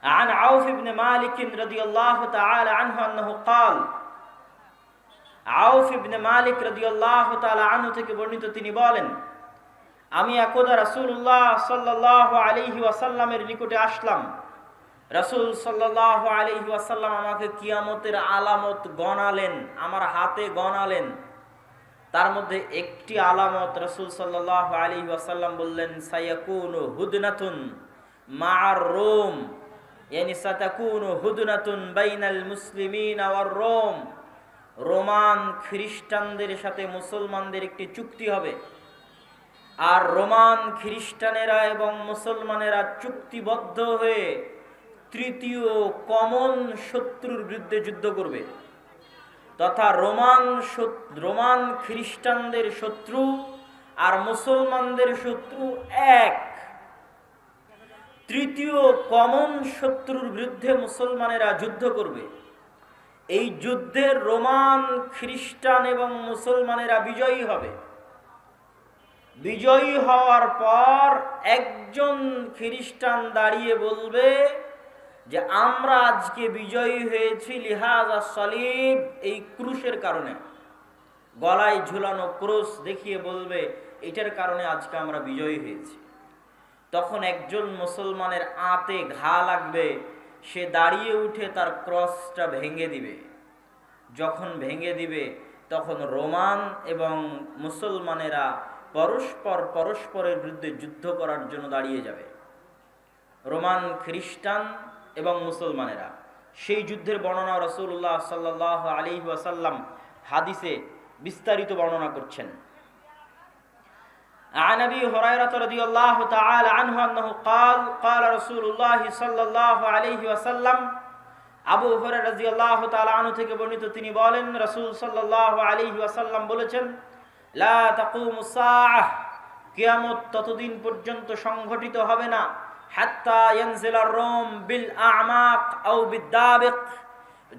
عن عوف بن مالك رضي الله تعالى عنه أنه قال আউফ ইবনে মালিক রাদিয়াল্লাহু তাআলা আনহু থেকে বর্ণিত তিনি বলেন, আমি একদা রাসূলুল্লাহ সাল্লাল্লাহু আলাইহি ওয়াসাল্লামের নিকটে আসলাম। রাসূল সাল্লাল্লাহু আলাইহি ওয়াসাল্লাম আমাকে কিয়ামতের আলামত গণালেন, আমার হাতে গণালেন। তার মধ্যে একটি আলামত রাসূল সাল্লাল্লাহু আলাইহি ওয়াসাল্লাম বললেন, সায়াকুনু হুদনাতুন মা'আর রূম, ইয়ানি সাতাকুনু হুদনাতুন বাইনাল মুসলিমিনা ওয়ার রূম। রোমান খ্রিস্টানদের সাথে মুসলমানদের একটি চুক্তি হবে, আর রোমান খ্রিস্টানেরা এবং মুসলমানেরা চুক্তিবদ্ধ হয়ে তৃতীয় কমন শত্রুর বিরুদ্ধে যুদ্ধ করবে, তথা রোমান খ্রিস্টানদের শত্রু আর মুসলমানদের শত্রু এক। তৃতীয় কমন শত্রুর বিরুদ্ধে মুসলমানেরা যুদ্ধ করবে। এই যুদ্ধের রোমান খ্রিস্টান এবং মুসলমানেরা বিজয়ী হবে। বিজয়ী হওয়ার পর একজন খ্রিস্টান দাঁড়িয়ে বলবে যে আমরা আজকে বিজয়ী হয়েছি লিহাজা সালিব, এই ক্রুশের কারণে, গলায় ঝুলানো ক্রুশ দেখিয়ে বলবে এটার কারণে আজকে আমরা বিজয়ী হয়েছি। তখন একজন মুসলমানের আঁতে ঘা লাগবে, সে দাঁড়িয়ে উঠে তার ক্রসটা ভেঙে দিবে। যখন ভেঙে দিবে তখন রোমান এবং মুসলমানেরা পরস্পরের বিরুদ্ধে যুদ্ধ করার জন্য দাঁড়িয়ে যাবে। রোমান খ্রিস্টান এবং মুসলমানেরা। সেই যুদ্ধের বর্ণনা রাসূলুল্লাহ সাল্লাল্লাহু আলাইহি ওয়াসাল্লাম হাদিসে বিস্তারিত বর্ণনা করছেন। عن أبي هريرة رضي الله تعالى عنه أنه قال قال رسول الله صلى الله عليه وسلم আবু হুরায়রা রাদিয়াল্লাহু তাআলা আনহু থেকে বর্ণিত তিনি বলেন, রাসূল সাল্লাল্লাহু আলাইহি ওয়াসাল্লাম বলেছেন, লা তাকুমুস সাআহ, কিয়ামত ততদিন পর্যন্ত সংঘটিত হবে না, হাত্তা ইয়ানজিলার রোম বিল আ'মাক আও বিদাবিক,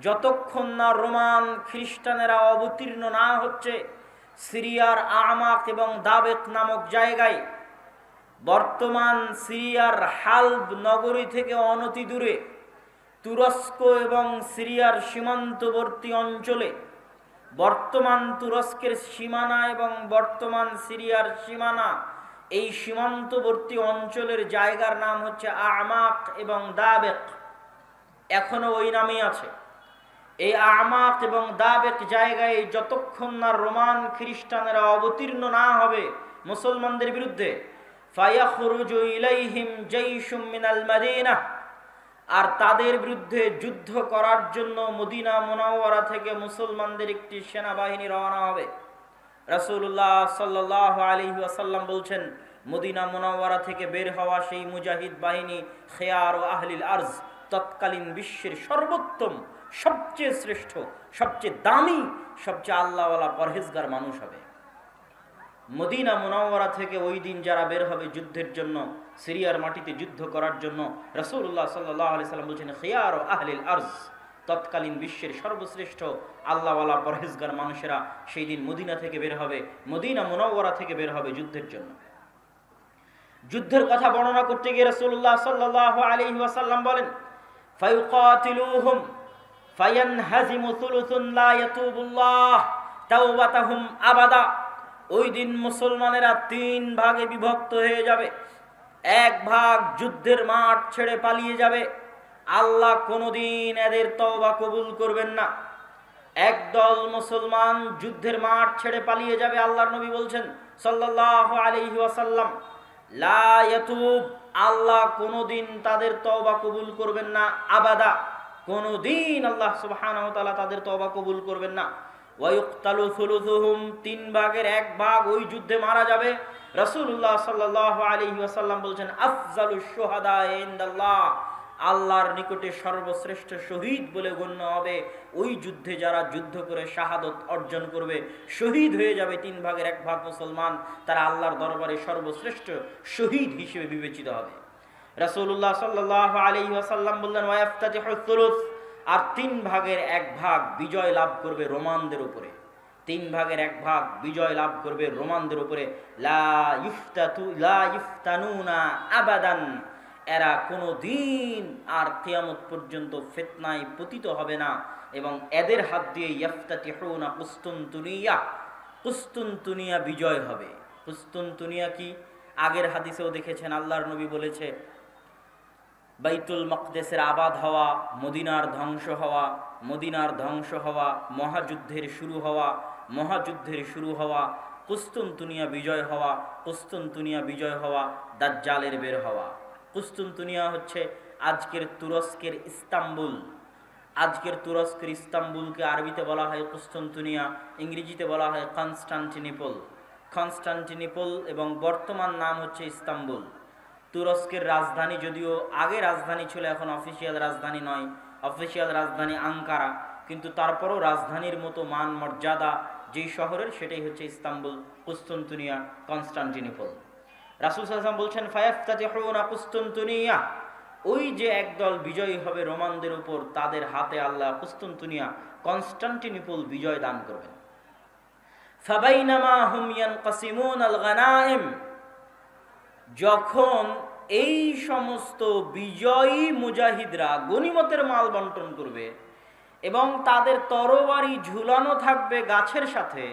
যতক্ষণ না রোমান খ্রিস্টানেরা অবতীর্ণ না হচ্ছে সিরিয়ার আমাক এবং দাবেক নামক জায়গায়। বর্তমান সিরিয়ার হালব নগরী থেকে অনতি দূরে তুরস্ক এবং সিরিয়ার সীমান্তবর্তী অঞ্চলে, বর্তমান তুরস্কের সীমানা এবং বর্তমান সিরিয়ার সীমানা, এই সীমান্তবর্তী অঞ্চলের জায়গার নাম হচ্ছে আমাক এবং দাবেক, এখনো ওই নামই আছে। এই আমাক এবং দাবেক জায়গায় যতক্ষণ না রোমান খ্রিস্টানেরা অবতীর্ণ না হবে মুসলমানদের বিরুদ্ধে, ফায়াখরুজু ইলাইহিম জাইশুম মিনাল মাদিনা, আর তাদের বিরুদ্ধে যুদ্ধ করার জন্য মদিনা মুনাওয়ারা থেকে মুসলমানদের একটি সেনাবাহিনী রওনা হবে। রাসূলুল্লাহ সাল্লাল্লাহু আলাইহি ওয়াসাল্লাম বলছেন, মদিনা মুনাওয়ারা থেকে বের হওয়া সেই মুজাহিদ বাহিনী খেয়ার ও আহলিল আরজ, তৎকালীন বিশ্বের সর্বোত্তম, সবচেয়ে শ্রেষ্ঠ, সবচেয়ে দামি, সবচেয়ে আল্লাহওয়ালা পরহেজগার মানুষ হবে। মদিনা মুনাওয়ারা থেকে ওই দিন যারা বের হবে যুদ্ধের জন্য, সিরিয়ার মাটিতে যুদ্ধ করার জন্য, রাসূলুল্লাহ সাল্লাল্লাহু আলাইহি সাল্লাম বলছেন, খিয়ার ও আহলিল আরজ, তৎকালীন বিশ্বের সর্বশ্রেষ্ঠ আল্লাহওয়ালা পরহেজগার মানুষেরা সেই দিন মদিনা থেকে বের হবে, মদিনা মুনাওয়ারা থেকে বের হবে যুদ্ধের জন্য। যুদ্ধের কথা বর্ণনা করতে গিয়ে রাসূলুল্লাহ সাল্লাল্লাহু আলাইহি ওয়াসাল্লাম বলেন, ফায়ুকাতিলুহুম ফায়ানহাজিমু সুলুসুন লা ইয়াতুবুল্লাহ তাওবাতাহুম আবাদা, ওই দিন মুসলমানেরা তিন ভাগে বিভক্ত হয়ে যাবে। এক ভাগ যুদ্ধের মাঠ ছেড়ে পালিয়ে যাবে, আল্লাহ কোনোদিন এদের তওবা কবুল করবেন না। একদল মুসলমান যুদ্ধের মাঠ ছেড়ে পালিয়ে যাবে, আল্লাহর নবী বলছেন সাল্লাল্লাহু আলাইহি ওয়াসাল্লাম, লা ইয়াতুব, আল্লাহ কোনোদিন তাদের তওবা কবুল করবেন না, আবাদা, কোনোদিন আল্লাহ সুবহানাহু ওয়া তাআলা তাদের তওবা কবুল করবেন না। ওয়ায়ুকতালু সুলুসুহুম, তিন ভাগের এক ভাগ ওই যুদ্ধে মারা যাবে। রাসূলুল্লাহ সাল্লাল্লাহু আলাইহি ওয়াসাল্লাম বলছেন, আফজালুশ শুহাদা ইনদাল্লাহ, আল্লাহর নিকটে সর্বশ্রেষ্ঠ শহীদ বলে গণ্য হবে ওই যুদ্ধে যারা যুদ্ধ করে শাহাদত অর্জন করবে, শহীদ হয়ে যাবে তিন ভাগের এক ভাগ মুসলমান, তারা আল্লাহর দরবারে সর্বশ্রেষ্ঠ শহীদ হিসেবে বিবেচিত হবে। রাসূলুল্লাহ সাল্লাল্লাহু আলাইহি ওয়াসাল্লাম বললেন, ওয়াইফতাতিহুস সুলুস, আর তিন ভাগের এক ভাগ বিজয় লাভ করবে রোমানদের উপরে, তিন ভাগের এক ভাগ বিজয় লাভ করবে রোমানদের উপরে। লা ইফতানুনা আবাদান, এরা কোনো দিন আর কিয়ামত পর্যন্ত ফিতনায় পতিত হবে না, এবং এদের হাত দিয়ে ইয়াফতাতিহুনা কুস্তুনতুনিয়া, কুস্তুনতুনিয়া বিজয় হবে। কুস্তুনতুনিয়া কি? আগের হাদিসেও দেখেছেন আল্লাহর নবী বলেছে বাইতুল মাকদেসের আবাদ হওয়া, মদিনার ধ্বংস হওয়া, মদিনার ধ্বংস হওয়া, মহাযুদ্ধের শুরু হওয়া, মহাযুদ্ধের শুরু হওয়া, কুস্তুনতুনিয়া বিজয় হওয়া, কুস্তুনতুনিয়া বিজয় হওয়া, দাজ্জালের বের হওয়া। কুস্তুনতুনিয়া হচ্ছে আজকের তুরস্কের ইস্তাম্বুল। আজকের তুরস্কের ইস্তাম্বুলকে আরবিতে বলা হয় কুস্তুনতুনিয়া, ইংরেজিতে বলা হয় কনস্টান্টিনিপল। কনস্টান্টিনিপল এবং বর্তমান নাম হচ্ছে ইস্তাম্বুল। তুরস্কের রাজধানী, যদিও আগে রাজধানী ছিল, এখন অফিসিয়াল রাজধানী নয়, অফিসিয়াল রাজধানী আঙ্কারা, কিন্তু তারপরও রাজধানীর মতো মান মর্যাদা যেই শহরের, সেটাই হচ্ছে ইস্তাম্বুল, কুস্তুনতুনিয়া, কনস্টান্টিনিপল। রাসূল সাল্লাল্লাহু আলাইহি ওয়াসাল্লাম বলছেন ফায়াফতাতিহুনা কুস্তুনতুনিয়া, ওই যে একদল বিজয়ী হবে রোমানদের উপর, তাদের হাতে আল্লাহ কুস্তুনতুনিয়া, কনস্টান্টিনিপল বিজয় দান করবেন। ফাবাইনামা হুম ইয়ানকাসিমুনাল গানাইম, যখন এই সমস্ত বিজয়ী মুজাহিদরা গনিমতের মাল বন্টন করবে এবং তাদের তরবারি ঝুলানো থাকবে গাছের সাথে,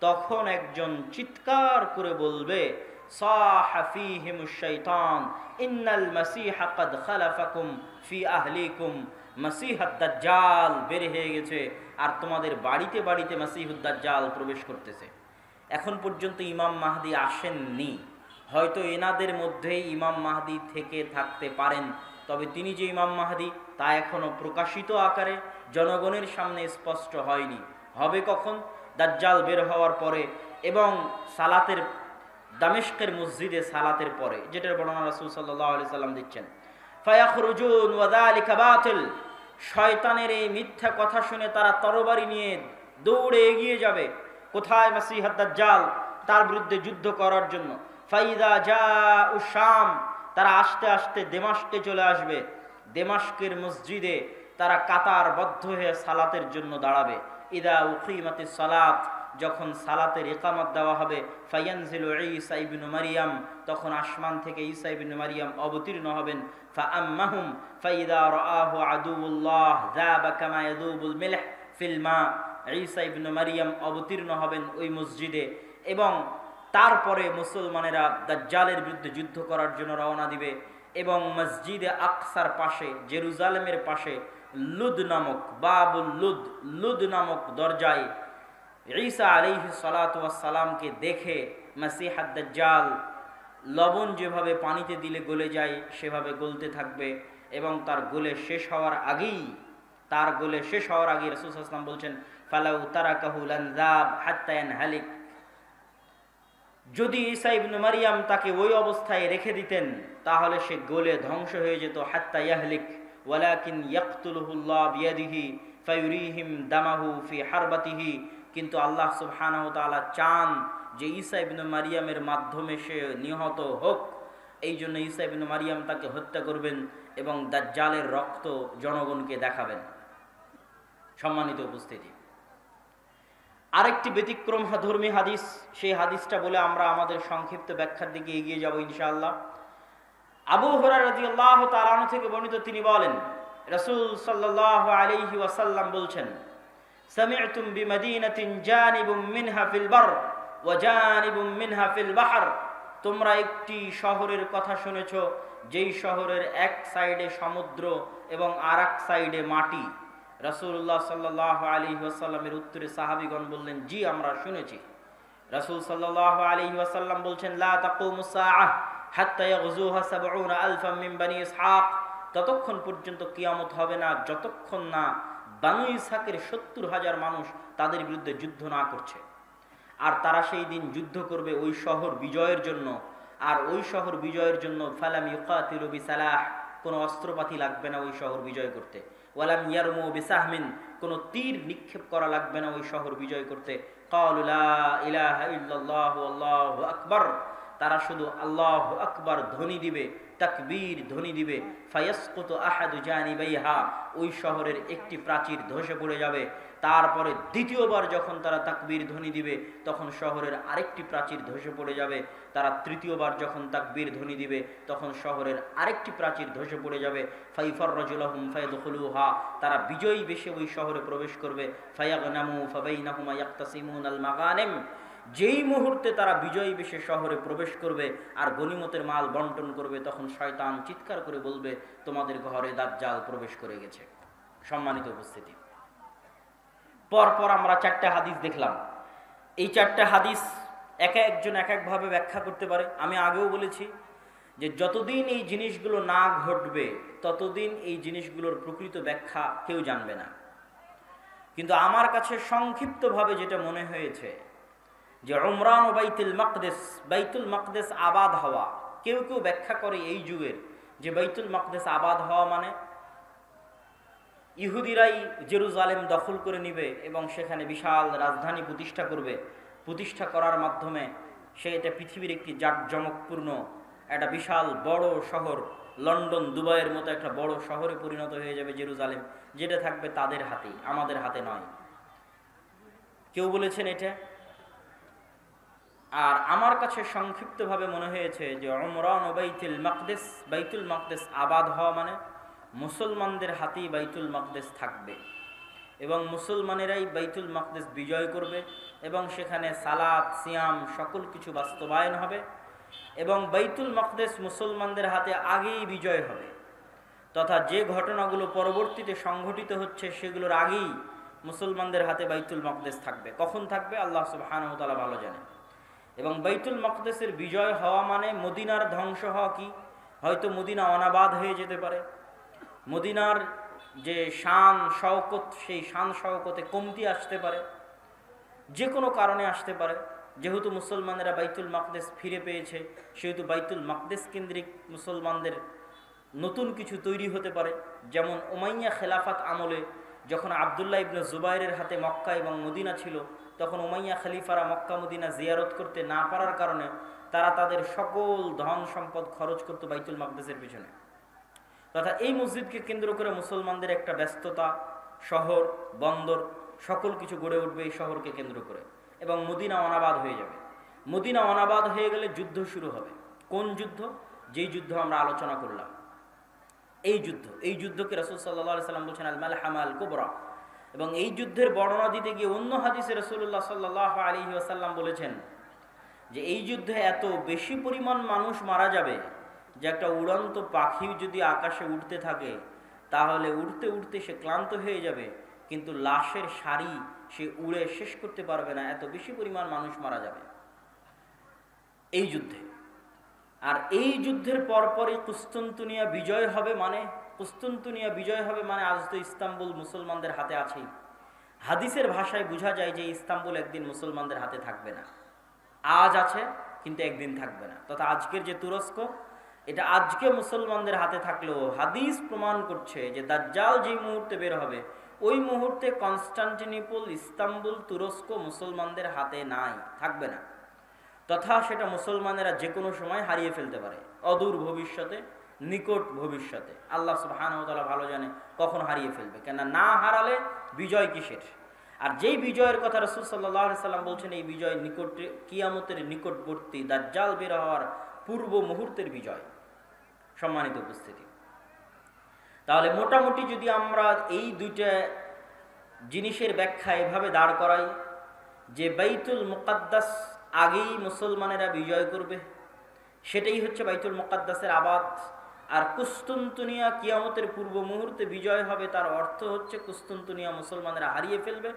তখন একজন চিৎকার করে বলবে সাহা ফীহিমুশ শাইতান ইন্নাল মাসীহা ক্বাদ খালাফাকুম ফি আহলিকুম, মাসীহুদ দাজ্জাল বের হয়ে গেছে আর তোমাদের বাড়িতে বাড়িতে মাসীহুদ দাজ্জাল প্রবেশ করতেছে। এখন পর্যন্ত ইমাম মাহদী আসেননি, হয়তো এনাদের মধ্যেই ইমাম মাহদী থেকে থাকতে পারেন, তবে তিনি যে ইমাম মাহদী তা এখনো প্রকাশিত আকারে জনগণের সামনে স্পষ্ট হয়নি। হবে কখন? দাজ্জাল বের হওয়ার পরে এবং সালাতের, দামেস্কের মসজিদে সালাতের পরে, যেটার বর্ণনা রাসূল সাল্লাল্লাহু আলাইহি সাল্লাম দিচ্ছেন। ফায়াখরুজুন ওয়া যালিকা বাতিল, শয়তানের এই মিথ্যা কথা শুনে তারা তরবারি নিয়ে দৌড়ে এগিয়ে যাবে কোথায়? মাসীহুদ দাজ্জাল, তার বিরুদ্ধে যুদ্ধ করার জন্য। ফাইদা জাউ শাম, তারা আস্তে আস্তে দেমাশকে চলে আসবে। দেমাশকের মসজিদে তারা কাতারবদ্ধ হয়ে সালাতের জন্য দাঁড়াবে। ইদা উকিমাতিস সালাত, যখন সালাতের ইকামত দেওয়া হবে, ফায়ানজিলু ঈসা ইবনে মারইয়াম, তখন আসমান থেকে ঈসা ইবনে মারইয়াম অবতীর্ণ হবেন। ফাআম্মাহুম ফাইদা রাআহু আদুউল্লাহ যাবা কামা ইয়াদুবুল মিলহ ফিল মা, ঈসা ইবনে মারইয়াম অবতীর্ণ হবেন ওই মসজিদে, এবং তারপরে মুসলমানেরা দাজ্জালের বিরুদ্ধে যুদ্ধ করার জন্য রওনা দিবে। এবং মসজিদে আকসার পাশে, জেরুজালেমের পাশে লুদ নামক, বাবুল লুদ, লুদ নামক দরজায় ঈসা আলাইহিস সালাতু ওয়াস সালামকে দেখে মাসীহুদ দাজ্জাল লবণ যেভাবে পানিতে দিলে গলে যায় সেভাবে গলতে থাকবে, এবং তার গলে শেষ হওয়ার আগেই, তার গলে শেষ হওয়ার আগেই রাসূল সাল্লাল্লাহু আলাইহি ওয়াসাল্লাম বলছেন ফালাউ তারাকাহু লানযাব হাত্তা ইয়ানহালিক, যদি ঈসা ইবনে মারইয়াম তাকে ওই অবস্থায় রেখে দিতেন তাহলে সে গলে ধ্বংস হয়ে যেত। হাত্তা ইয়াহলিক ওয়ালাকিন ইয়াকতুলুহুল্লাহ বিয়াদিহি ফায়ুরিহিম দামাহু ফি হারবাতিহি, কিন্তু আল্লাহ সুবহানাহু ওয়া তাআলা চান যে ঈসা ইবনে মারইয়ামের মাধ্যমে সে নিহত হোক, এই জন্য ঈসা ইবনে মারইয়াম তাকে হত্যা করবেন এবং দাজ্জালের রক্ত জনগণকে দেখাবেন। সম্মানিত উপস্থিতি, আরেকটি ব্যতিক্রম ধর্মী হাদিস, সেই হাদিসটা বলে আমরা আমাদের সংক্ষিপ্ত ব্যাখ্যার দিকে এগিয়ে যাব ইনশাআল্লাহ। আবু হুরায়রা রাদিয়াল্লাহু তাআলা আনহু থেকে বর্ণিত, তিনি বলেন রাসূল সাল্লাল্লাহু আলাইহি ওয়াসাল্লাম বলছেন সামি'তুম বিমাদিনাতিন জানিবুম মিনহা ফিল বার ওয়া জানিবুম মিনহা ফিল বাহর, তোমরা একটি শহরের কথা শুনেছো যেই শহরের এক সাইডে সমুদ্র এবং আরেক সাইডে মাটি। রাসূলুল্লাহ সাল্লাল্লাহু আলাইহি ওয়াসাল্লামের উত্তরে সাহাবীগণ বললেন জি আমরা শুনেছি। রাসূল সাল্লাল্লাহু আলাইহি ওয়াসাল্লাম বলছেন লা তাকুমুস সাআহ হাত্তা ইয়াগজুহা ৭০,০০০ মিন বনি ইসহাক, ততক্ষণ পর্যন্ত কিয়ামত হবে না যতক্ষণ না বনি ইসহাকের ৭০,০০০ মানুষ তাদের বিরুদ্ধে যুদ্ধ না করছে। আর তারা সেই দিন যুদ্ধ করবে ওই শহর বিজয়ের জন্য, আর ওই শহর বিজয়ের জন্য ফালাম ইউকাতিলু বিসালাহ, কোনো অস্ত্রপাতি লাগবে না ওই শহর বিজয় করতে। ওয়ালাম ইয়ারমু বিসাহমিন, কোনো তীর নিক্ষেপ করা লাগবে না ওই শহর বিজয় করতে। ক্বালু লা ইলাহা ইল্লাল্লাহু আল্লাহু আকবার, তারা শুধু আল্লাহু আকবার ধ্বনি দিবে, তাকবীর ধ্বনি দিবে, ফায়াসকুতু আহাদু জানিবাইহা, ওই শহরের একটি প্রাচীর ধসে পড়ে যাবে। তারপরে দ্বিতীয়বার যখন তারা তাকবীর ধ্বনি দিবে তখন শহরের আরেকটি প্রাচীর ধসে পড়ে যাবে। তারা তৃতীয়বার যখন তাকবীর ধ্বনি দিবে তখন শহরের আরেকটি প্রাচীর ধসে পড়ে যাবে। ফাইফাররাজুলাহুম ফায়াদখুলুহা, তারা বিজয়ী বেশে ওই শহরে প্রবেশ করবে। ফায়াগনামু ফাবাইনাহুমা ইয়াকতাসিমুনাল মাগানিম, যেই মুহূর্তে তারা বিজয়ী বেশে শহরে প্রবেশ করবে আর গনিমতের মাল বন্টন করবে, তখন শয়তান চিৎকার করে বলবে, তোমাদের ঘরে দাজ্জাল প্রবেশ করে গেছে। সম্মানিত উপস্থিতি, পরপর আমরা 4টা হাদিস দেখলাম। এই 4টা হাদিস এক একজন এক একভাবে ব্যাখ্যা করতে পারে। আমি আগেও বলেছি যে যতদিন এই জিনিসগুলো না ঘটবে ততদিন এই জিনিসগুলোর প্রকৃত ব্যাখ্যা কেউ জানবে না। কিন্তু আমার কাছে সংক্ষিপ্তভাবে যেটা মনে হয়েছে যে উমরান ও বাইতুল মাকদেস আবাদ হওয়া, কেউ কেউ ব্যাখ্যা করে এই যুগের যে বাইতুল মাকদেস আবাদ হওয়া মানে ইহুদিরাই জেরুজালেম দখল করে নিবে এবং সেখানে বিশাল রাজধানী প্রতিষ্ঠা করবে। প্রতিষ্ঠা করার মাধ্যমে সে এটা পৃথিবীর একটি জাঁকজমকপূর্ণ একটা বিশাল বড় শহর, লন্ডন দুবাইয়ের মতো একটা বড় শহরে পরিণত হয়ে যাবে জেরুজালেম, যেটা থাকবে তাদের হাতেই, আমাদের হাতে নয়। কেউ বলেছেন এটা। আর আমার কাছে সংক্ষিপ্তভাবে মনে হয়েছে যে উমরান ও বাইতুল মাকদেস আবাদ হওয়া মানে মুসলমানদের হাতেই বাইতুল মাকদেস থাকবে এবং মুসলমানেরাই বাইতুল মাকদেস বিজয় করবে এবং সেখানে সালাত সিয়াম সকল কিছু বাস্তবায়ন হবে এবং বাইতুল মাকদেস মুসলমানদের হাতে আগেই বিজয় হবে, তথা যে ঘটনাগুলো পরবর্তীতে সংঘটিত হচ্ছে সেগুলোর আগেই মুসলমানদের হাতে বাইতুল মাকদেস থাকবে। কখন থাকবে আল্লাহ সুবহানাহু ওয়া তাআলা ভালো জানেন। এবং বাইতুল মাকদেসের বিজয় হওয়া মানে মদিনার ধ্বংস হওয়া কি? হয়তো মদিনা অনাবাদ হয়ে যেতে পারে, মদিনার যে শান শওকত সেই শান শওকতে কমতি আসতে পারে, যে কোনো কারণে আসতে পারে। যেহেতু মুসলমানেরা বাইতুল মাকদেস ফিরে পেয়েছে সেহেতু বাইতুল মাকদেস কেন্দ্রিক মুসলমানদের নতুন কিছু তৈরি হতে পারে। যেমন উমাইয়া খেলাফাত আমলে যখন আবদুল্লাহ ইবনে জুবাইরের হাতে মক্কা এবং মদিনা ছিল, তখন উমাইয়া খলিফারা মক্কা মদিনা জিয়ারত করতে না পারার কারণে তারা তাদের সকল ধন সম্পদ খরচ করত বাইতুল মাকদেসের পিছনে। তথা এই মসজিদকে কেন্দ্র করে মুসলমানদের একটা ব্যস্ততা, শহর বন্দর সকল কিছু গড়ে উঠবে এই শহরকে কেন্দ্র করে এবং মদিনা অনাবাদ হয়ে যাবে। মদিনা অনাবাদ হয়ে গেলে যুদ্ধ শুরু হবে। কোন যুদ্ধ? যেই যুদ্ধ আমরা আলোচনা করলাম, এই যুদ্ধকে রাসূল সাল্লাল্লাহু আলাইহি সাল্লাম বলছেন আল মালহামা আল কুবরা। এবং এই যুদ্ধের বর্ণনা দিতে গিয়ে অন্য হাদিসে রাসূলুল্লাহ সাল্লাল্লাহু আলাইহি ওয়াসাল্লাম বলেছেন যে এই যুদ্ধে এত বেশি পরিমাণ মানুষ মারা যাবে যে একটা উড়ন্ত পাখি যদি আকাশে উঠতে থাকে তাহলে উড়তে উড়তে সে ক্লান্ত হয়ে যাবে, কিন্তু লাশের সারি সে উড়ে শেষ করতে পারবে না, এত বেশি পরিমাণ মানুষ মারা যাবে এই যুদ্ধে। আর এই যুদ্ধের পরপরই কুস্তুনতুনিয়া বিজয় হবে মানে আজ তো ইস্তাম্বুল মুসলমানদের হাতে আছেই। হাদিসের ভাষায় বোঝা যায় যে ইস্তাম্বুল একদিন মুসলমানদের হাতে থাকবে না। আজ আছে কিন্তু একদিন থাকবে না। তথা আজকের যে তুরস্ক, এটা আজকে মুসলমানদের হাতে থাকলেও হাদিস প্রমাণ করছে যে দাজ্জাল যেই মুহূর্তে বের হবে ওই মুহূর্তে কনস্টান্টিনোপল, ইস্তাম্বুল, তুরস্ক মুসলমানদের হাতে নাই, থাকবে না। তথা সেটা মুসলমানেরা যে কোনো সময় হারিয়ে ফেলতে পারে, অদূর ভবিষ্যতে, নিকট ভবিষ্যতে। আল্লাহ সুবহানাহু ওয়া তাআলা ভালো জানে কখন হারিয়ে ফেলবে, কেন না হারালে বিজয় কিসের? আর যেই বিজয়ের কথা রাসূল সাল্লাল্লাহু আলাইহি সাল্লাম বলছেন এই বিজয় নিকটে, কিয়ামতের নিকটবর্তী, দাজ্জাল বের হওয়ার পূর্ব মুহূর্তের বিজয়। সম্মানিত উপস্থিতি, তাহলে মোটামুটি যদি আমরা এই দুইটা জিনিসের ব্যাখ্যা এভাবে দাঁড় করাই যে বাইতুল মুকাদ্দাস আগেই মুসলমানেরা বিজয় করবে, সেটাই হচ্ছে বাইতুল মুকাদ্দাসের আবাদ। আর কুস্তুনতুনিয়া কিয়ামতের পূর্ব মুহূর্তে বিজয় হবে, তার অর্থ হচ্ছে কুস্তুনতুনিয়া মুসলমানেরা হারিয়ে ফেলবে,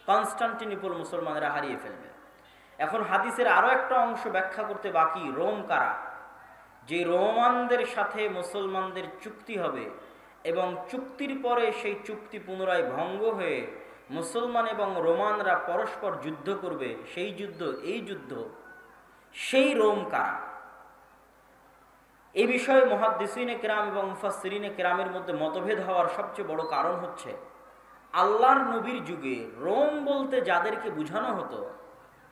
কনস্টান্টিনোপল মুসলমানেরা হারিয়ে ফেলবে। এখন হাদিসের আরও একটা অংশ ব্যাখ্যা করতে বাকি, রোম কারা? যে রোমানদের সাথে মুসলমানদের চুক্তি হবে এবং চুক্তির পরে সেই চুক্তি পুনরায় ভঙ্গ হয়ে মুসলমান এবং রোমানরা পরস্পর যুদ্ধ করবে, সেই যুদ্ধ, এই যুদ্ধ, সেই রোম কারা? এই বিষয়ে মুহাদ্দিসিনে কেরাম এবং মুফাসসিরিনে কেরামের মধ্যে মতভেদ হওয়ার সবচেয়ে বড় কারণ হচ্ছে আল্লাহর নবীর যুগে রোম বলতে যাদেরকে বোঝানো হতো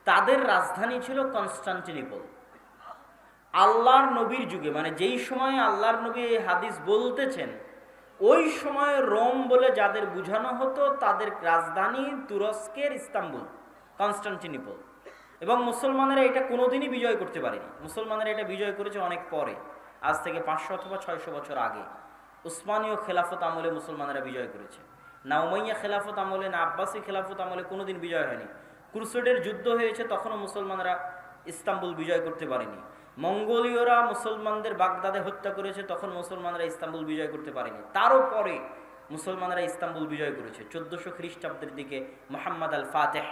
তাদের রাজধানী ছিল কনস্টান্টিনোপল। আল্লাহর নবীর যুগে, মানে যেই সময়ে আল্লাহর নবী এই হাদিস বলতেছেন, ওই সময়ে রোম বলে যাদের বোঝানো হতো তাদের রাজধানী তুরস্কের ইস্তাম্বুল, কনস্টান্টিনোপল। এবং মুসলমানেরা এটা কোনোদিনই বিজয় করতে পারেনি। মুসলমানেরা এটা বিজয় করেছে অনেক পরে, আজ থেকে 500 অথবা 600 বছর আগে। উসমানীয় খেলাফত আমলে মুসলমানেরা বিজয় করেছে। না উমাইয়া খেলাফত আমলে, না আব্বাসী খেলাফত আমলে কোনোদিন বিজয় হয়নি। ক্রুসেডের যুদ্ধ হয়েছে, তখনও মুসলমানরা ইস্তাম্বুল বিজয় করতে পারেনি। মঙ্গোলীয়রা মুসলমানদের বাগদাদে হত্যা করেছে, তখন মুসলমানরা ইস্তাম্বুল বিজয় করতে পারেনি। তারও পরে মুসলমানরা ইস্তাম্বুল বিজয় করেছে 1400 খ্রিস্টাব্দের দিকে, মুহাম্মদ আল ফাতেহ।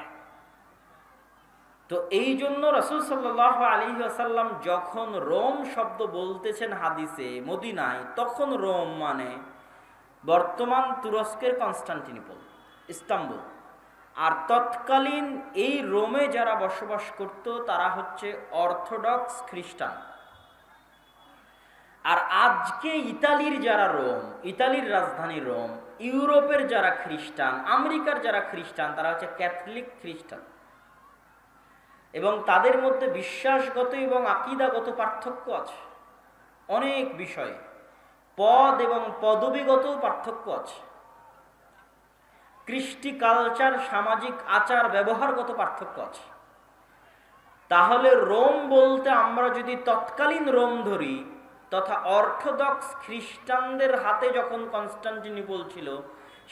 তো এই জন্য রাসূল সাল্লাল্লাহু আলাইহি ওয়াসাল্লাম যখন রোম শব্দ বলতেছেন হাদিসে মদিনায়, তখন রোম মানে বর্তমান তুরস্কের কনস্টান্টিনোপল, ইস্তাম্বুল। আর তৎকালীন এই রোমে যারা বসবাস করত তারা হচ্ছে অর্থোডক্স খ্রিস্টান। আর আজকে ইতালির যারা রোম, ইতালির রাজধানী রোম, ইউরোপের যারা খ্রিস্টান, আমেরিকার যারা খ্রিস্টান, তারা হচ্ছে ক্যাথলিক খ্রিস্টান। এবং তাদের মধ্যে বিশ্বাসগত এবং আকীদাগত পার্থক্য আছে অনেক বিষয়ে, পদ এবং পদবীগত পার্থক্য আছে, কৃষ্টি কালচার, সামাজিক আচার ব্যবহারগত পার্থক্য আছে। তাহলে রোম বলতে আমরা যদি তৎকালীন রোম ধরি, তথা অর্থোডক্স খ্রিস্টানদের হাতে যখন কনস্টান্টিনোপল ছিল,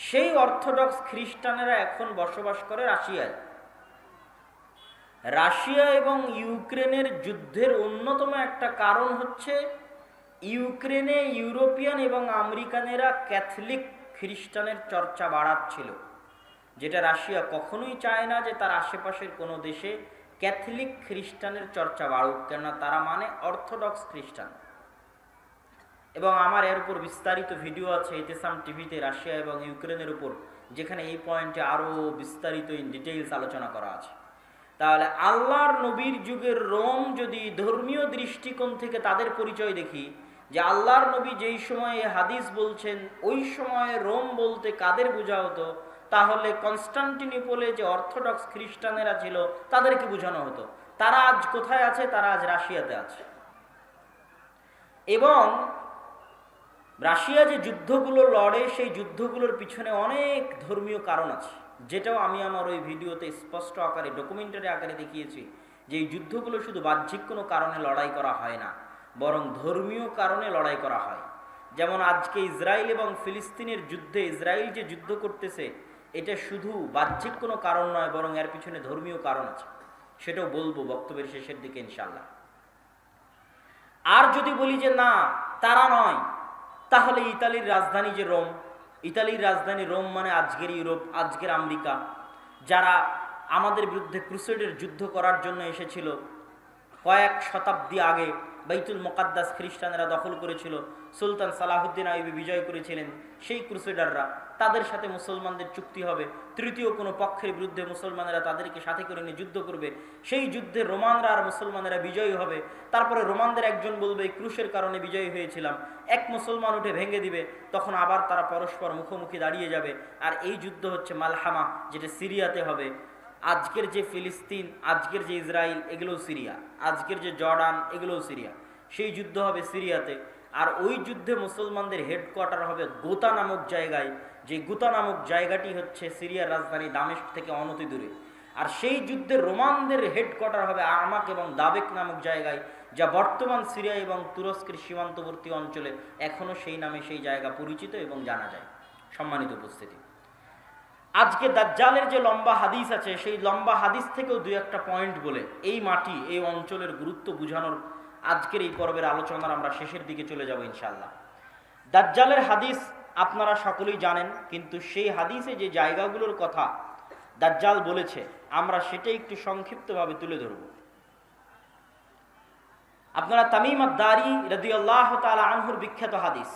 সেই অর্থোডক্স খ্রিস্টানেরা এখন বসবাস করে রাশিয়ায়। রাশিয়া এবং ইউক্রেনের যুদ্ধের অন্যতম একটা কারণ হচ্ছে ইউক্রেনে ইউরোপিয়ান এবং আমেরিকানেরা ক্যাথলিক খ্রিস্টানের চর্চা বাড়াচ্ছিল, যেটা রাশিয়া কখনোই চায় না যে তার আশেপাশের কোনো দেশে ক্যাথলিক খ্রিস্টানের চর্চা বাড়ুক, কেননা তারা মানে অর্থোডক্স খ্রিস্টান। এবং আমার এর উপর বিস্তারিত ভিডিও আছে ইতিসাম টিভিতে, রাশিয়া এবং ইউক্রেনের উপর, যেখানে এই পয়েন্টে আরও বিস্তারিত ইন ডিটেইলস আলোচনা করা আছে। তাহলে আল্লাহর নবীর যুগের রোম যদি ধর্মীয় দৃষ্টিকোণ থেকে তাদের পরিচয় দেখি, যে আল্লাহর নবী যেই সময়ে হাদিস বলছেন ওই সময়ে রোম বলতে কাদের বোঝা হতো, তাহলে কনস্টান্টিনোপলে যে অর্থোডক্স খ্রিস্টানেরা ছিল তাদেরকে বোঝানো হতো। তারা আজ কোথায় আছে? তারা আজ রাশিয়াতে আছে। এবং রাশিয়া যে যুদ্ধগুলো লড়ে, সেই যুদ্ধগুলোর পিছনে অনেক ধর্মীয় কারণ আছে, যেটাও আমি আমার ওই ভিডিওতে স্পষ্ট আকারে ডকুমেন্টারি আকারে দেখিয়েছি, যে এই যুদ্ধগুলো শুধু বাহ্যিক কোনো কারণে লড়াই করা হয় না, বরং ধর্মীয় কারণে লড়াই করা হয়। যেমন আজকে ইসরায়েল এবং ফিলিস্তিনের যুদ্ধে ইসরায়েল যে যুদ্ধ করতেছে, এটা শুধু বাহ্যিক কোনো কারণ নয়, বরং এর পিছনে ধর্মীয় কারণ আছে, সেটাও বলবো বক্তব্যের শেষের দিকে ইনশাআল্লাহ। আর যদি বলি যে না তারা নয়, তাহলে ইতালির রাজধানী যে রোম, ইতালির রাজধানী রোম মানে আজকের ইউরোপ, আজকের আমেরিকা, যারা আমাদের বিরুদ্ধে ক্রুসেডের যুদ্ধ করার জন্য এসেছিল কয়েক শতাব্দী আগে, বাইতুল মুকাদ্দাস খ্রিস্টানেরা দখল করেছিল, সুলতান সালাহুদ্দিন আইয়ুবী বিজয় করেছিলেন, সেই ক্রুসেডাররা, তাদের সাথে মুসলমানদের চুক্তি হবে, তৃতীয় কোনো পক্ষের বিরুদ্ধে মুসলমানেরা তাদেরকে সাথে করে নিয়ে যুদ্ধ করবে, সেই যুদ্ধে রোমানরা আর মুসলমানেরা বিজয়ী হবে। তারপরে রোমানদের একজন বলবে ক্রুশের কারণে বিজয়ী হয়েছিলাম, এক মুসলমান উঠে ভেঙে দিবে, তখন আবার তারা পরস্পর মুখোমুখি দাঁড়িয়ে যাবে। আর এই যুদ্ধ হচ্ছে মালহামা, যেটা সিরিয়াতে হবে। আজকের যে ফিলিস্তিন, আজকের যে ইসরায়েল, এগুলোও সিরিয়া, আজকের যে জর্ডান, এগুলোও সিরিয়া। সেই যুদ্ধ হবে সিরিয়াতে। আর ওই যুদ্ধে মুসলমানদের হেডকোয়ার্টার হবে গোতা নামক জায়গায়, যে গোতা নামক জায়গাটি হচ্ছে সিরিয়ার রাজধানী দামেস্ক থেকে অনতি দূরে। আর সেই যুদ্ধে রোমানদের হেডকোয়ার্টার হবে আমাক এবং দাবেক নামক জায়গায়, যা বর্তমান সিরিয়া এবং তুরস্কের সীমান্তবর্তী অঞ্চলে এখনও সেই নামে সেই জায়গা পরিচিত এবং জানা যায়। সম্মানিত উপস্থিতি, আজকে দাজ্জালের যে লম্বা হাদিস আছে, সেই লম্বা হাদিস থেকেও দুই একটা পয়েন্ট বলে এই মাটি, এই অঞ্চলের গুরুত্ব বুঝানোর আজকের এই পর্বের আলোচনার আমরা শেষের দিকে চলে যাব ইনশাআল্লাহ। দাজ্জালের হাদিস আপনারা সকলেই জানেন, কিন্তু সেই হাদিসে যে জায়গাগুলোর কথা দাজ্জাল বলেছে, আমরা সেটাই একটু সংক্ষিপ্তভাবে তুলে ধরব। আপনারা তামিম আদ-দারি রাদিয়াল্লাহু তাআলা আনহুর বিখ্যাত হাদিস,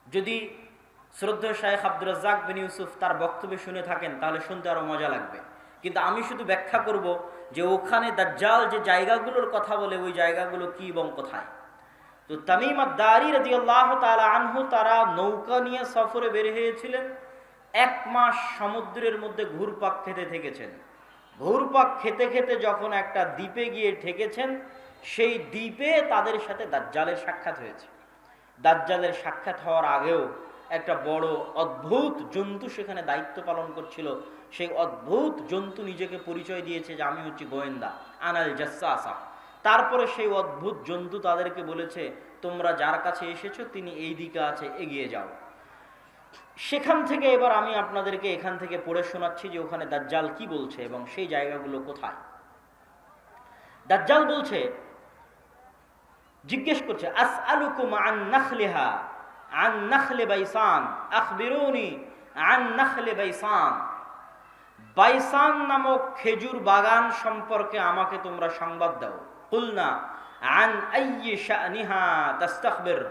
যদি শ্রদ্ধেয় শায়েখ আব্দুর রাজ্জাক বিন ইউসুফ তার বক্তব্য শুনে থাকেন, তাহলে শুনতে আরো মজা লাগবে। কিন্তু আমি শুধু ব্যাখ্যা করব যে ওখানে দাজ্জাল যে জায়গাগুলোর কথা বলে, ওই জায়গাগুলো কি এবং কোথায়। তো তামিম আদ-দারি রাদিয়াল্লাহু তাআলা আনহু, তারা নৌকা নিয়ে সফরে বের হয়েছিলেন, 1 মাস সমুদ্রের মধ্যে ঘুরপাক খেতে থেকেছেন। ঘুরপাক খেতে খেতে যখন একটা দ্বীপে গিয়ে ঠেকেছেন, সেই দ্বীপে তাদের সাথে দাজ্জালের সাক্ষাৎ হয়েছে। দাজ্জালের সাক্ষাৎ হওয়ার আগেও একটা বড় অদ্ভুত জন্তু সেখানে দায়িত্ব পালন করছিল। সেই অদ্ভুত জন্তু নিজেকে পরিচয় দিয়েছে যে আমি হচ্ছি গোয়েন্দা, আনাল জাসসাসা। তারপরে সেই অদ্ভুত জন্তু তাদেরকে বলেছে, তোমরা যার কাছে এসেছো তিনি এই দিকে আছে, এগিয়ে যাও। সেখান থেকে এবার আমি আপনাদেরকে এখান থেকে পড়ে শোনাচ্ছি যে ওখানে দাজ্জাল কি বলছে এবং সেই জায়গাগুলো কোথায়। দাজ্জাল বলছে, জিজ্ঞেস করছে, আসআলুকুম আন নাখলিহা আন নাখলে বাইসান আখবিরুনি আন নাখলে বাইসান। বাইসান নামক খেজুর বাগান সম্পর্কে আমাকে তোমরা সংবাদ দাও। কুলনা আন আইয়ি শানিহা তাস্তাখবির।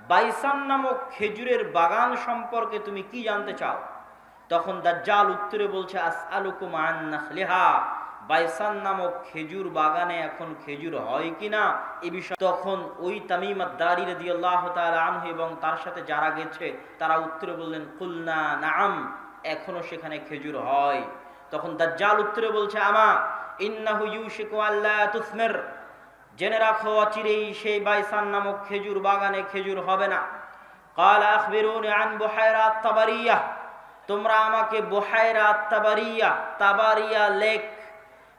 বাইসান নামক খেজুরের বাগান সম্পর্কে তুমি কি জানতে চাও? তখন দাজ্জাল উত্তরে বলছে, আসআলুকুম আন নাখলিহা। বাইসান নামক খেজুর বাগানে এখন খেজুর হয় কিনা এ বিষয়ে তখন ওই তামিম আদ-দারি রাদিয়াল্লাহু তাআলা আনহু এবং তার সাথে যারা গেছে তারা উত্তরে বললেন, কুলনা নাআম, এখনো সেখানে খেজুর হয়। তখন দাজ্জাল উত্তরে বলছে, আমা ইন্নাহু ইউশিকু আল্লা তুসমির। জেনে রাখো অচিরেই সেই বাইসান নামক খেজুর বাগানে খেজুর হবে না। ক্বালা আখবিরুনি আন বুহায়রা আত-তাবারিয়া। তোমরা আমাকে বুহায়রা আত-তাবারিয়া, তাবারিয়া লেক,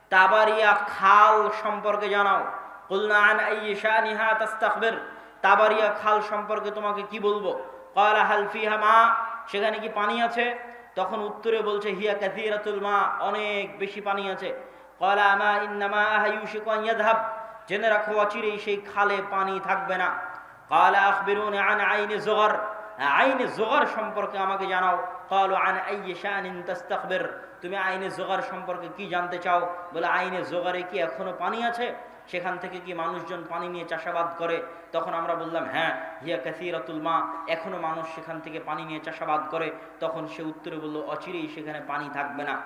তাবারিয়া খাল সম্পর্কে জানাও। কুলনা আন আইয়ি শানিহা তাস্তাখবির। তাবারিয়া খাল সম্পর্কে তোমাকে কি বলবো? ক্বালা হাল ফিহা মা। সেখানে কি পানি আছে? তখন উত্তরে বলছে, হিয়া কাসীরাতুল মা, অনেক বেশি পানি আছে। ক্বালা আমা ইন্নামা ইউশিকু আন ইয়াযহাব। জেনে রাখো অচিরেই সেই খালে পানি থাকবে না। ক্বালা আখবিরুনি আন আইনি যুগর। আইনে যুগর সম্পর্কে আমাকে জানাও। ক্বালু আন আইয়ি শানিন তাস্তাখবির। তুমি আইনে যুগর সম্পর্কে কি জানতে চাও? বলে, আইনে যুগরে কি এখনো পানি আছে? সেখান থেকে কি মানুষজন পানি নিয়ে চাষাবাদ করে? তখন আমরা বললাম, হ্যাঁ, হিয়া কাসীরাতুল মা, এখনো মানুষ সেখান থেকে পানি নিয়ে চাষাবাদ করে। তখন সে উত্তরে বলল, অচিরেই সেখানে পানি থাকবে না।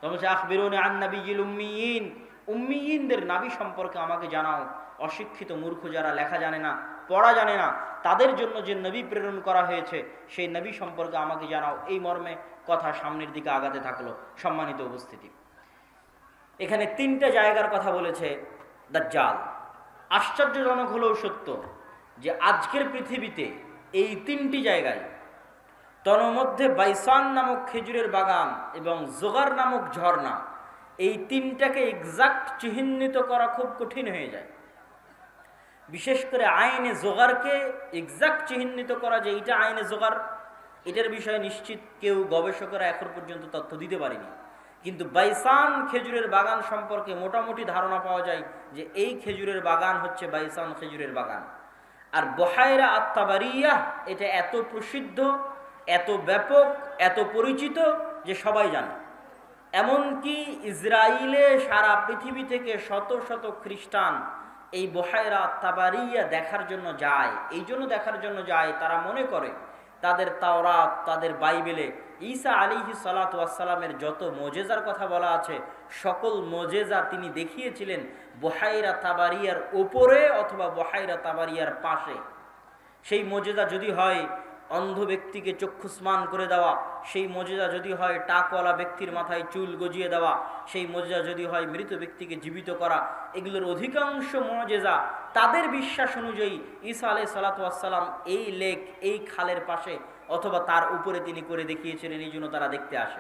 তখন সে আখবিরুনি আন নাবিয়্যিল উম্মিয়িন। উম্মিয়িনদের নাবী সম্পর্কে আমাকে জানাও। অশিক্ষিত মূর্খ যারা লেখা জানে না, পড়া জানে না, তাদের জন্য যে নবী প্রেরণ করা হয়েছে সেই নবী সম্পর্কে আমাকে জানাও। এই মর্মে কথা সামনের দিকে আগাতে থাকলো। সম্মানিত উপস্থিতি, এখানে তিনটা জায়গার কথা বলেছে দাজ্জাল। আশ্চর্যজনক হলেও সত্য যে আজকের পৃথিবীতে এই তিনটি জায়গায়, তন্মধ্যে বাইসান নামক খেজুরের বাগান এবং যোগার নামক ঝর্ণা, এই তিনটাকে এক্সাক্ট চিহ্নিত করা খুব কঠিন হয়ে যায়। বিশেষ করে আইনে যোগারকে এক্সাক্ট চিহ্নিত করা যে এটা আইনে যোগার, এটার বিষয়ে নিশ্চিত কেউ গবেষকরা এখন পর্যন্ত তথ্য দিতে পারেনি। কিন্তু বাইসান খেজুরের বাগান সম্পর্কে মোটামুটি ধারণা পাওয়া যায় যে এই খেজুরের বাগান হচ্ছে বাইসান খেজুরের বাগান। আর বুহায়রা আত-তাবারিয়া এটা এত প্রসিদ্ধ, এত ব্যাপক, এত পরিচিত যে সবাই জানে। এমনকি ইসরায়েলে সারা পৃথিবী থেকে শত শত খ্রিস্টান এই বুহায়রা আত-তাবারিয়া দেখার জন্য যায়। এই জন্য দেখার জন্য যায়, তারা মনে করে তাদের তাওরাত, তাদের বাইবেলে ঈসা আলাইহিস সালাতু ওয়াস সালামের যত মুজিজার কথা বলা আছে, সকল মুজিজা তিনি দেখিয়েছিলেন বুহায়রা তাবারিয়ার উপরে অথবা বুহায়রা তাবারিয়ার পাশে। সেই মুজিজা যদি হয় অন্ধ ব্যক্তিকে চক্ষুস্মান করে দেওয়া, সেই মুজিজা যদি হয় টাকওয়ালা ব্যক্তির মাথায় চুল গজিয়ে দেওয়া, সেই মুজিজা যদি হয় মৃত ব্যক্তিকে জীবিত করা, এগুলোর অধিকাংশ মুজিজা তাদের বিশ্বাস অনুযায়ী ঈসা আলাইহিস সালাতু ওয়াস সালাম এই লেক, এই খালের পাশে অথবা তার উপরে তিনি করে দেখিয়েছিলেন, এই জন্য তারা দেখতে আসে।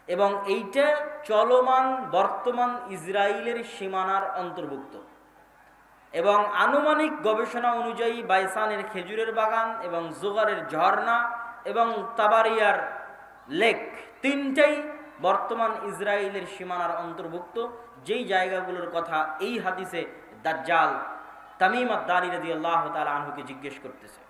এবং এইটা চলমান বর্তমান ইসরায়েলের সীমানার অন্তর্ভুক্ত। এবং আনুমানিক গবেষণা অনুযায়ী বাইসানের খেজুরের বাগান এবং যোগারের ঝর্ণা এবং তাবারিয়ার লেক তিনটাই বর্তমান ইসরায়েলের সীমানার অন্তর্ভুক্ত, যেই জায়গাগুলোর কথা এই হাদিসে দাজ্জাল তামিম আদ-দারি রাদিয়াল্লাহু তাআলা আনহুকে জিজ্ঞেস করতেছে।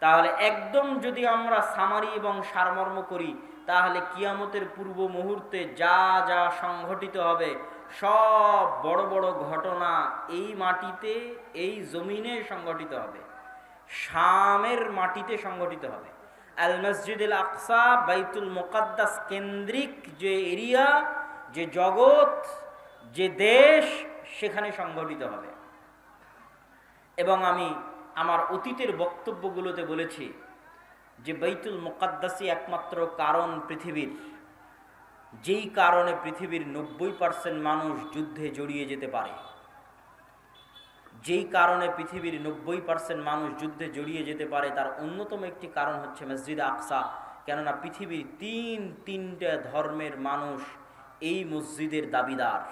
তাহলে একদম যদি আমরা সামারি এবং সারমর্ম করি, তাহলে কিয়ামতের পূর্ব মুহূর্তে যা যা সংঘটিত হবে সব বড় বড় ঘটনা এই মাটিতে, এই জমিনে সংঘটিত হবে, শামের মাটিতে সংঘটিত হবে। আল মসজিদুল আকসা, বাইতুল মুকাদ্দাস কেন্দ্রিক যে এরিয়া, যে জগৎ, যে দেশ, সেখানে সংঘটিত হবে। এবং আমি আমার অতীতের বক্তব্যগুলোতে বলেছি যে বাইতুল মুকাদ্দাসই একমাত্র কারণ পৃথিবীর, যেই কারণে পৃথিবীর 90% মানুষ যুদ্ধে জড়িয়ে যেতে পারে। যেই কারণে পৃথিবীর 90% মানুষ যুদ্ধে জড়িয়ে যেতে পারে, তার অন্যতম একটি কারণ হচ্ছে মসজিদে আকসা। কেননা পৃথিবীর তিনটা ধর্মের মানুষ এই মসজিদের দাবিদার।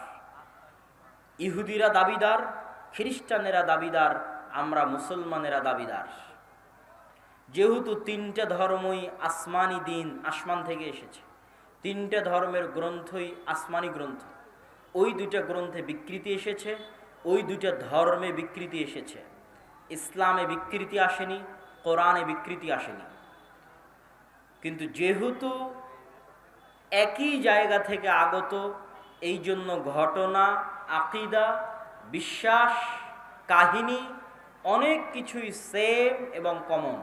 ইহুদিরা দাবিদার, খ্রিস্টানেরা দাবিদার, আমরা মুসলমানেরা দাবিদার। যেহেতু তিনটা ধর্মই আসমানি দিন, আসমান থেকে এসেছে, তিনটা ধর্মের গ্রন্থই আসমানি গ্রন্থ। ওই দুইটা গ্রন্থে বিকৃতি এসেছে, ওই দুইটা ধর্মে বিকৃতি এসেছে। ইসলামে বিকৃতি আসেনি, কোরআনে বিকৃতি আসেনি। কিন্তু যেহেতু একই জায়গা থেকে আগত, এই জন্য ঘটনা, আকিদা, বিশ্বাস, কাহিনী অনেক কিছুই সেম এবং কমন।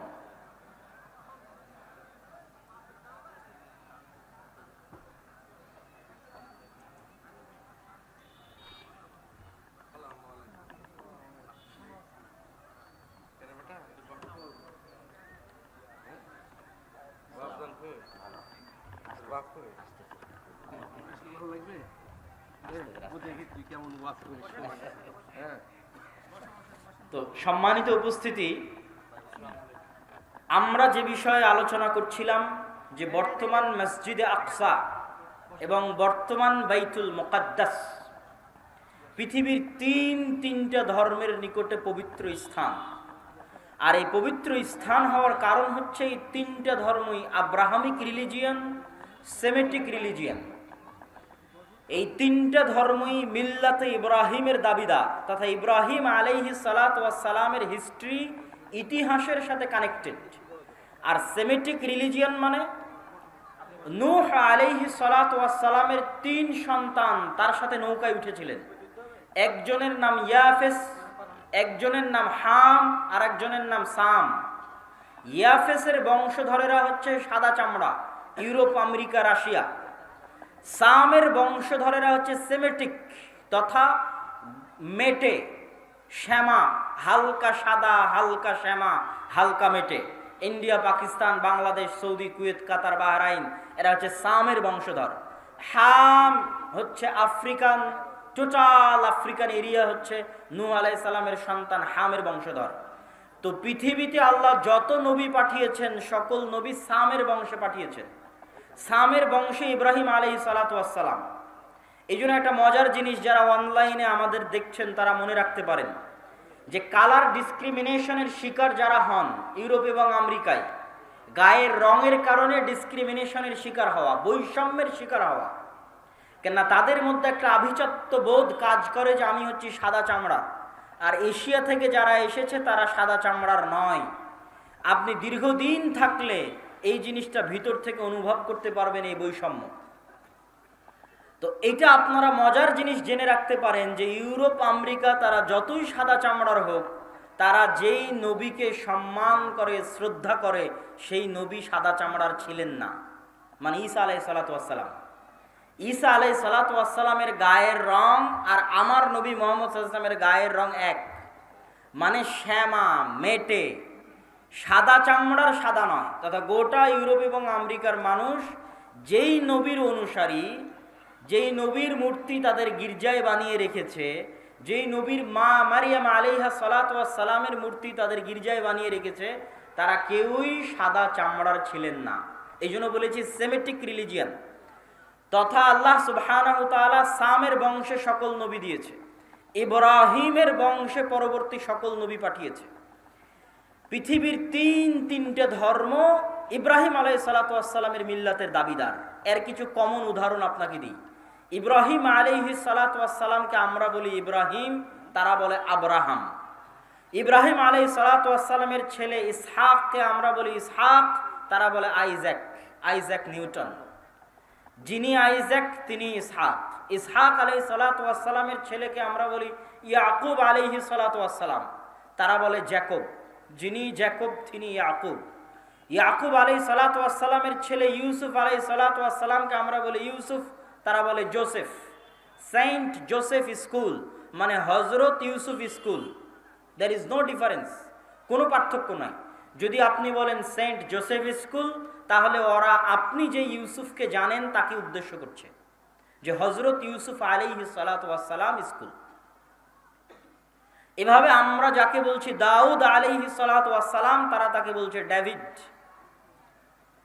তো সম্মানিত উপস্থিতি, আমরা যে বিষয়ে আলোচনা করছিলাম যে বর্তমান মসজিদে আকসা এবং বর্তমান বাইতুল মুকাদ্দাস পৃথিবীর তিনটা ধর্মের নিকটে পবিত্র স্থান। আর এই পবিত্র স্থান হওয়ার কারণ হচ্ছে এই তিনটা ধর্মই আব্রাহামিক রিলিজিয়ান, সেমেটিক রিলিজিয়ান। এই তিনটা ধর্মই মিল্লাতে ইব্রাহিমের দাবিদার, তথা ইব্রাহিম আলাইহিস সালাতু ওয়াস সালামের হিস্ট্রি, ইতিহাসের সাথে কানেক্টেড। আর সেমেটিক রিলিজিয়ান মানে নূহ আলাইহিস সালাতু ওয়াস সালামের 3 সন্তান তার সাথে নৌকায় উঠেছিলেন। একজনের নাম ইয়াফেস, একজনের নাম হাম, আর একজনের নাম সাম। ইয়াফেসের বংশধরেরা হচ্ছে সাদা চামড়া, ইউরোপ, আমেরিকা, রাশিয়া। সামের বংশধরেরা হচ্ছে সেমেটিক তথা মেটে, শ্যামা, হালকা সাদা, হালকা শ্যামা, হালকা মেটে। India, Pakistan, Bangladesh, Saudi, Kuwait, Qatar, Bahrain, এরা হচ্ছে সামের বংশধর। হাম হচ্ছে আফ্রিকান, টোটাল আফ্রিকান এরিয়া হচ্ছে নূহ আলাইহিস সালামের সন্তান হামের বংশধর। তো পৃথিবীতে আল্লাহ যত নবী পাঠিয়েছেন সকল নবী সামের বংশে পাঠিয়েছেন। সামের বংশে ইব্রাহিম আলাইহিস সালাতু ওয়াস সালাম। এই জন্য একটা মজার জিনিস, যারা অনলাইনে আমাদের দেখছেন তারা মনে রাখতে পারেন যে কালার ডিসক্রিমিনেশনের শিকার যারা হন ইউরোপ এবং আমেরিকায়, গায়ের রঙের কারণে ডিসক্রিমিনেশনের শিকার হওয়া, বৈষম্যের শিকার হওয়া, কেননা তাদের মধ্যে একটা আভিজাত্য বোধ কাজ করে যে আমি হচ্ছি সাদা চামড়া, আর এশিয়া থেকে যারা এসেছে তারা সাদা চামড়ার নয়। আপনি দীর্ঘদিন থাকলে এই জিনিসটা ভিতর থেকে অনুভব করতে পারবেন, এই বৈষম্য। তো এটা আপনারা মজার জিনিস জেনে রাখতে পারেন যে ইউরোপ, আমেরিকা তারা যতই সাদা চামড়ার হোক, তারা যেই নবীকে সম্মান করে, শ্রদ্ধা করে, সেই নবী সাদা চামড়ার ছিলেন না। মানে ঈসা আলাইহিস সালাতু ওয়াস সালাম। ঈসা আলাইহিস সালাতু ওয়াস সালামের গায়ের রং আর আমার নবী মুহাম্মদ সাল্লাল্লাহু আলাইহি ওয়াসাল্লামের গায়ের রং এক, মানে শ্যামা, মেটে, সাদা চামড়ার সাদা নয়। তথা গোটা ইউরোপ এবং আমেরিকার মানুষ যেই নবীর অনুসারী, যেই নবীর মূর্তি তাদের গির্জায় বানিয়ে রেখেছে, যেই নবীর মা মারিয়াম আলাইহা সালাতু ওয়াস সালামের মূর্তি তাদের গির্জায় বানিয়ে রেখেছে, তারা কেউই সাদা চামড়ার ছিলেন না। এই জন্য বলেছি সেমেটিক রিলিজিয়ান। তথা আল্লাহ সুবহানাহু ওয়া তাআলা সামের বংশে সকল নবী দিয়েছে, ইব্রাহিমের বংশে পরবর্তী সকল নবী পাঠিয়েছে। পৃথিবীর তিনটা ধর্ম ইব্রাহিম আলাইহিস সালাতু ওয়াস সালামের মিল্লাতের দাবিদার। এর কিছু কমন উদাহরণ আপনাকে দিই। ইব্রাহিম আলাইহিস সালাতু ওয়াস সালামকে আমরা বলি ইব্রাহিম, তারা বলে আব্রাহাম। ইব্রাহিম আলাইহিস সালাতু ওয়াস সালামের ছেলে ইসহাককে আমরা বলি ইসহাক, তারা বলে আইজাক, আইজাক নিউটন। যিনি আইজাক তিনি ইসহাক। ইসহাক আলাইহিস সালাতু ওয়াস সালামের ছেলেকে আমরা বলি ইয়াকুব আলাইহিস সালাতু ওয়াস সালাম, তারা বলে জ্যাকব। যিনি জ্যাকব তিনি ইয়াকুব। ইয়াকুব আলাইহিস সালাতু ওয়াস সালামের ছেলে ইউসুফ আলাইহিস সালাতু ওয়াস সালামকে আমরা বলি ইউসুফ, তারা বলে জোসেফ। সেন্ট জোসেফ স্কুল মানে Hazrat Yusuf school. There is no difference, কোনো পার্থক্য নাই। যদি আপনি বলেন সেন্ট জোসেফ স্কুল, তাহলে ওরা আপনি যে ইউসুফকে জানেন তাকে উদ্দেশ্য করছে, যে হযরত ইউসুফ আলাইহিস সালাতু ওয়াস সালাম স্কুল। এভাবে আমরা যাকে বলছি দাউদ আলাইহিস সালাতু ওয়াস সালাম, তারা তাকে বলছে ডেভিড।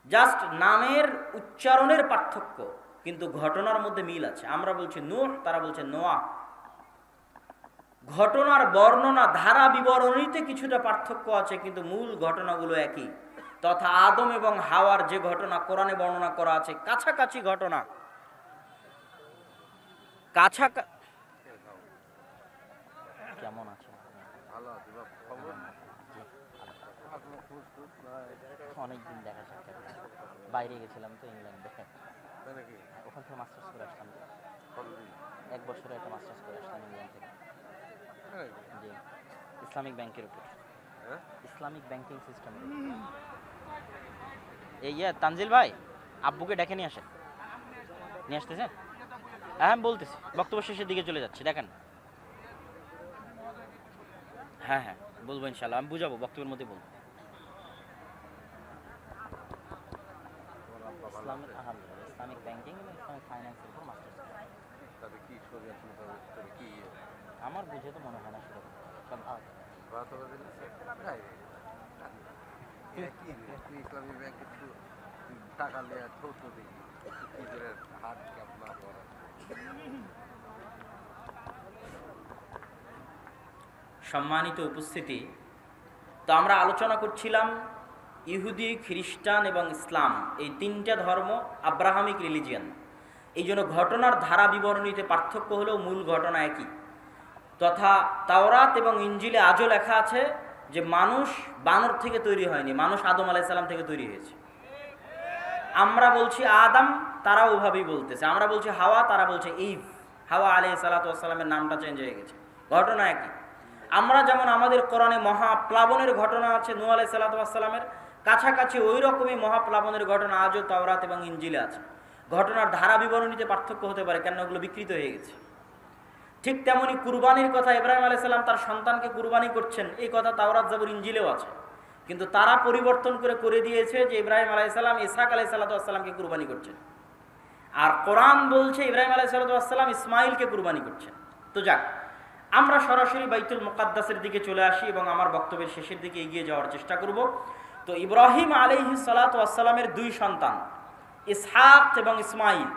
জাস্ট নামের উচ্চারণের পার্থক্য, কিন্তু ঘটনার মধ্যে মিল আছে। আমরা বলছি নূহ, তারা বলছে নোয়াহ। ঘটনার বর্ণনা ধারা বিবরণীতে কিছুটা পার্থক্য আছে, কিন্তু মূল ঘটনাগুলো একই। তথা আদম এবং হাওয়ার যে ঘটনা কোরআনে বর্ণনা করা আছে, কাছাকাছি ঘটনা। কেমন আছে? অনেকদিন দেখা সাক্ষাৎ, বাইরে গেছিলাম তো ইংল্যান্ডে, ওখান থেকে মাস্টার্স করে আসলাম। 1 বছরে একটা মাস্টার্স করে আসলাম ইংল্যান্ড থেকে। জি, ইসলামিক ব্যাংকের উপর, ইসলামিক ব্যাংকিং সিস্টেম। এই তানজিল ভাই, আব্বুকে ডেকে নিয়ে আসেন। নিয়ে আসতেছেন? হ্যাঁ বলতেছি, বক্তব্য শেষের দিকে চলে যাচ্ছে, দেখেন। হ্যাঁ হ্যাঁ বলবো ইনশাল্লাহ, আমি বুঝাবো, বক্তব্যের মধ্যে বলবো। ইসলামিক ব্যাংকিং এবং ইসলামিক ফাইন্যান্সের উপর মাস্টার্স। আমার বুঝে তো মনে হয় না সেরকম সব ইসলামিক ব্যাংকে টাকা নেওয়া ছোট দেখি হাট কাপড় করা। সম্মানিত উপস্থিতি, তো আমরা আলোচনা করছিলাম ইহুদি, খ্রিস্টান এবং ইসলাম, এই 3টা ধর্ম আব্রাহামিক রিলিজিয়ান। এই জন্য ঘটনার ধারা বিবরণীতে পার্থক্য হলেও মূল ঘটনা একই। তথা তাওরাত এবং ইঞ্জিলে আজও লেখা আছে যে মানুষ বানর থেকে তৈরি হয়নি, মানুষ আদম আলাইহিস সালাম থেকে তৈরি হয়েছে। আমরা বলছি আদম, তারা ওভাবেই বলতেছে। আমরা বলছি হাওয়া, তারা বলছে ইভ। হাওয়া আলাইহিস সালাতু ওয়াস সালামের নামটা চেঞ্জ হয়ে গেছে, ঘটনা একই। আমরা যেমন আমাদের কোরআনে মহাপ্লাবনের ঘটনা আছে নূহ আলাইহিস সালাতু ওয়াস সালামের, কাছাকাছি ওই রকমই মহাপ্লাবনের ঘটনা আজও তাওরাত এবং ইঞ্জিলে আছে। ঘটনার ধারা বিবরণীতে পার্থক্য হতে পারে, কেন ওগুলো বিকৃত হয়ে গেছে। ঠিক তেমনি কুরবানির কথা, ইব্রাহিম আলাইহিস সালাম তার সন্তানকে কুরবানি করছেন, এই কথা তাওরাত জাবুর ইঞ্জিলেও আছে। কিন্তু তারা পরিবর্তন করে দিয়েছে যে ইব্রাহিম আলাইহিস সালাম ইসহাক আলাইহিস সালামকে কুরবানি করছেন, আর কোরআন বলছে ইব্রাহিম আলাইহিস সালাম ইসমাইলকে কুরবানি করছেন। তো যাক, আমরা সরাসরি বাইতুল মুকাদ্দাসের দিকে চলে আসি এবং আমার বক্তব্যের শেষের দিকে এগিয়ে যাওয়ার চেষ্টা করব। তো ইব্রাহিম আলাইহিস সালামের 2 সন্তান ইসহাক এবং ইসমাইল।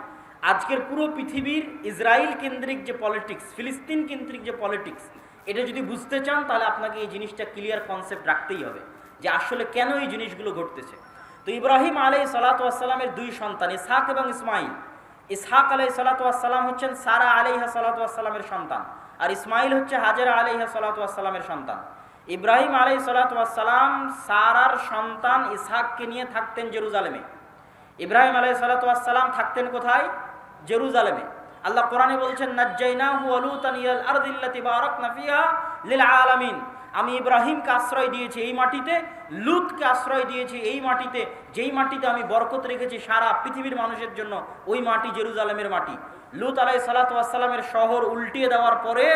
আজকের পুরো পৃথিবীর ইসরায়েল কেন্দ্রিক যে পলিটিক্স, ফিলিস্তিন কেন্দ্রিক যে পলিটিক্স, এটা যদি বুঝতে চান তাহলে আপনাকে এই জিনিসটা ক্লিয়ার কনসেপ্ট রাখতেই হবে যে আসলে কেন এই জিনিসগুলো ঘটতেছে। তো ইব্রাহিম আলাইহিস সালামের 2 সন্তান ইসহাক এবং ইসমাইল। ইসহাক আলাইহিস সালাম হচ্ছেন সারা আলাইহিস সালামের সন্তান, আর ইসমাইল হচ্ছে হাজেরা আলাইহিস সালামের সন্তান। ইব্রাহিম আলাইহিস সালাম সারার সন্তান ইসহাককে নিয়ে থাকতেন জেরুজালেমে। ইব্রাহিম আলাইহিস সালাম থাকতেন কোথায়? জেরুজালেমে। আল্লাহ কোরআনে বলছেন নাজ্জাইনাহু ওয়া লূতান ইলাল আরদিল্লাতী বারাকনা ফিহা লিল আলামিন। আমি ইব্রাহিমকে আশ্রয় দিয়েছি এই মাটিতে, লূতকে আশ্রয় দিয়েছি এই মাটিতে, যেই মাটিতে আমি বরকত রেখেছি সারা পৃথিবীর মানুষের জন্য, ওই মাটি জেরুজালেমের মাটি। লূত আলাইহিস সালামের শহর উল্টিয়ে দেওয়ার পরে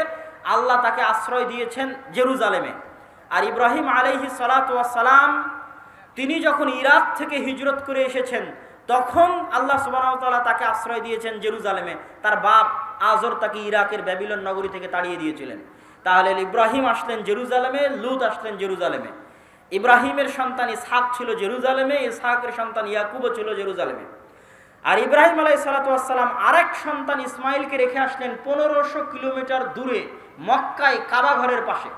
আল্লাহ তাকে আশ্রয় দিয়েছেন জেরুজালেমে। আর ইব্রাহিম আলাইহিস সালাম তিনি যখন ইরাক থেকে হিজরত করে এসেছেন, তখন আল্লাহ সুবহানাহু ওয়া তাআলা তাকে আশ্রয় দিয়েছেন জেরুজালেমে। তার বাপ আজর তাকে ইরাকের ব্যাবিলন নগরী থেকে তাড়িয়ে দিয়েছিলেন। তাহলে ইব্রাহিম আসলেন জেরুজালেমে, লূত আসলেন জেরুজালেমে। ইব্রাহিমের সন্তান ইসহাক ছিল জেরুজালেমে, ইসহাকের সন্তান ইয়াকুবও ছিল জেরুজালেমে। আর ইব্রাহিম আলাইহিস সালাম আরেক সন্তান ইসমাইলকে রেখে আসলেন 1500 কিলোমিটার দূরে মক্কায় কাবা ঘরের পাশে।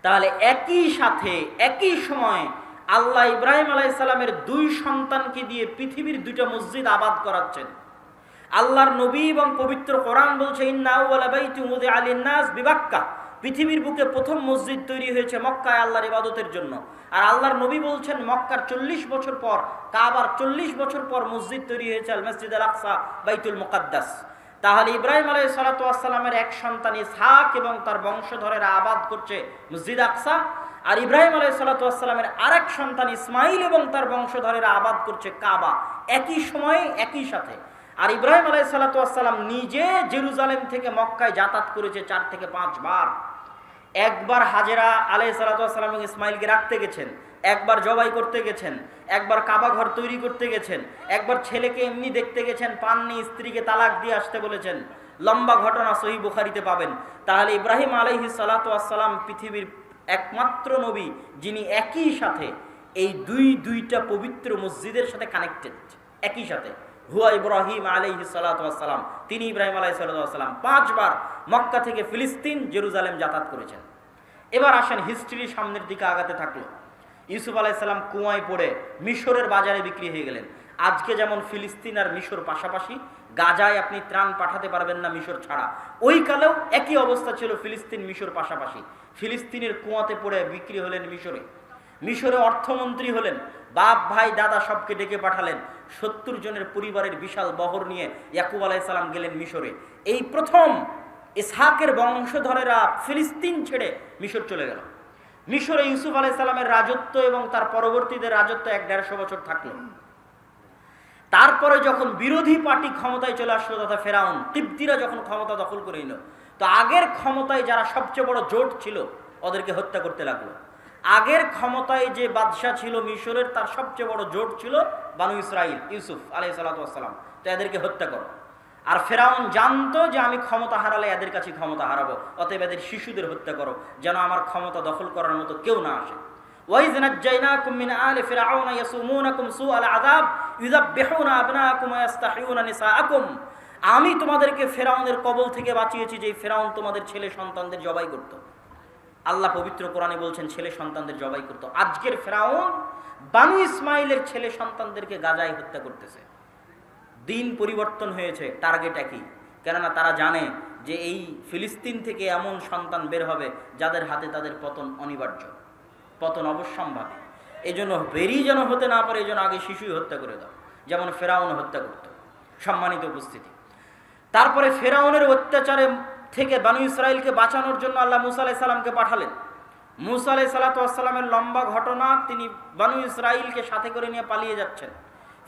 তাহলে একই সাথে একই সময় আল্লাহ ইব্রাহিম আলাইহিস সালামের 2 সন্তানকে দিয়ে পৃথিবীর 2টা মসজিদ আবাদ করাচ্ছেন। আল্লাহর নবী এবং পবিত্র কোরআন বলছে ইন্না আউওয়ালা বাইতুন উযিআ লিন-নাস বিবাক্কা, পৃথিবীর বুকে প্রথম মসজিদ তৈরি হয়েছে মক্কায় আল্লাহর ইবাদতের জন্য। আর আল্লাহর নবী বলছেন মক্কার 40 বছর পর, কাবার 40 বছর পর মসজিদ তৈরি হয়েছে আল মসজিদ আল আকসা, বাইতুল মুকাদ্দাস। তাহলে ইব্রাহিম আলাইহিস সালামের এক সন্তান ইসহাক এবং তার বংশধরেরা আবাদ করছে মসজিদ আকসা, আর ইব্রাহিম আলাইহিস সালামের আরেক সন্তান ইসমাইল এবং তার বংশধরেরা আবাদ করছে কাবা, একই সময়ে একই সাথে। আর ইব্রাহিম আলাইহিস সালাম নিজে জেরুজালেম থেকে মক্কায় যাতায়াত করেছে 4 থেকে 5 বার। একবার হাজেরা আলাইহিস সালাম এবং ইসমাইলকে রাখতে গেছেন, একবার জবাই করতে গেছেন, একবার কাবা ঘর তৈরি করতে গেছেন, একবার ছেলেকে এমনি দেখতে গেছেন, পাননি, স্ত্রীকে তালাক দিয়ে আসতে বলেছেন। লম্বা ঘটনা সহিহ বুখারীতে পাবেন। তাহলে ইব্রাহিম আলাইহিস সালাতু ওয়াস সালাম পৃথিবীর একমাত্র নবী যিনি একই সাথে এই দুইটা পবিত্র মসজিদের সাথে কানেক্টেড, একই সাথে। হুয়া ইব্রাহিম আলাইহিস সালাতু ওয়াস সালাম, তিনি ইব্রাহিম আলাইহিস সালাতু ওয়াস সালাম 5 বার মক্কা থেকে ফিলিস্তিন জেরুজালেম যাতায়াত করেছেন। এবার আসেন হিস্ট্রির সামনের দিকে আগাতে থাকলো। ইউসুফ আলাইহিস সালাম কুয়ায় পড়ে মিশরের বাজারে বিক্রি হয়ে গেলেন। আজকে যেমন ফিলিস্তিন আর মিশর পাশাপাশি, গাজায় আপনি ত্রাণ পাঠাতে পারবেন না মিশর ছাড়া, ওই কালেও একই অবস্থা ছিল, ফিলিস্তিন মিশর পাশাপাশি। ফিলিস্তিনের কুয়াতে পড়ে বিক্রি হলেন মিশরে, মিশরে অর্থমন্ত্রী হলেন, বাপ ভাই দাদা সবকে ডেকে পাঠালেন। 70 জনের পরিবারের বিশাল বহর নিয়ে ইয়াকুব আলাইহিস সালাম গেলেন মিশরে। এই প্রথম ইসহাকের বংশধরেরা ফিলিস্তিন ছেড়ে মিশর চলে গেল। মিশরে ইউসুফ আলাইহিস সালামের রাজত্ব এবং তার পরবর্তীদের রাজত্ব 1-150 বছর থাকলো। তারপরে যখন বিরোধী পার্টি ক্ষমতায় চলে আসলো, তথা ফেরাউন তিব্তিরা যখন ক্ষমতা দখল করে নিল, তো আগের ক্ষমতায় যারা সবচেয়ে বড় জোট ছিল ওদেরকে হত্যা করতে লাগলো। আগের ক্ষমতায় যে বাদশাহ ছিল মিশরের, তার সবচেয়ে বড় জোট ছিল বানু ইসরাইল, ইউসুফ আলাইহিস সালাতু ওয়াস সালাম, তো এদেরকে হত্যা করো। আর ফেরাউন জানতো যে আমি ক্ষমতা হারালে এদের কাছে ক্ষমতা হারাবো, অতএব এদের শিশুদের হত্যা করো, যেন আমার ক্ষমতা দখল করার মতো কেউ না আসে। وَإِذْ نَجَّيْنَاكُمْ مِنْ آلِ فِرْعَوْنَ يَسُومُونَكُمْ سُوءَ الْعَذَابِ يُذَبِّحُونَ أَبْنَاءَكُمْ وَيَسْتَحْيُونَ نِسَاءَكُمْ। আমি তোমাদেরকে ফেরাউনের কবল থেকে বাঁচিয়েছি, যে ফেরাউন তোমাদের ছেলে সন্তানদের জবাই করত। আল্লাহ পবিত্র কোরআনে বলছেন ছেলে সন্তানদের জবাই করত। আজকের ফেরাউন বানু ইসমাইলের ছেলে সন্তানদেরকে গাজায় হত্যা করতেছে। দিন পরিবর্তন হয়েছে, টার্গেট একই। কেননা তারা জানে যে এই ফিলিস্তিন থেকে এমন সন্তান বের হবে যাদের হাতে তাদের পতন অনিবার্য, পতন অবশ্যম্ভাবী। এই জন্য বেরিয়ে যেন হতে না পারে, এই জন্য আগে শিশুই হত্যা করে দাও, যেমন ফেরাউন হত্যা করত। সম্মানিত উপস্থিতি, তারপরে ফেরাউনের অত্যাচারে থেকে বানু ইসরাইলকে বাঁচানোর জন্য আল্লাহ মুসা আলাইহিস সালামকে পাঠালেন। মুসা আলাইহিস সালাতু ওয়াস সালামের লম্বা ঘটনা, তিনি বানু ইসরাইলকে সাথে করে নিয়ে পালিয়ে যাচ্ছেন।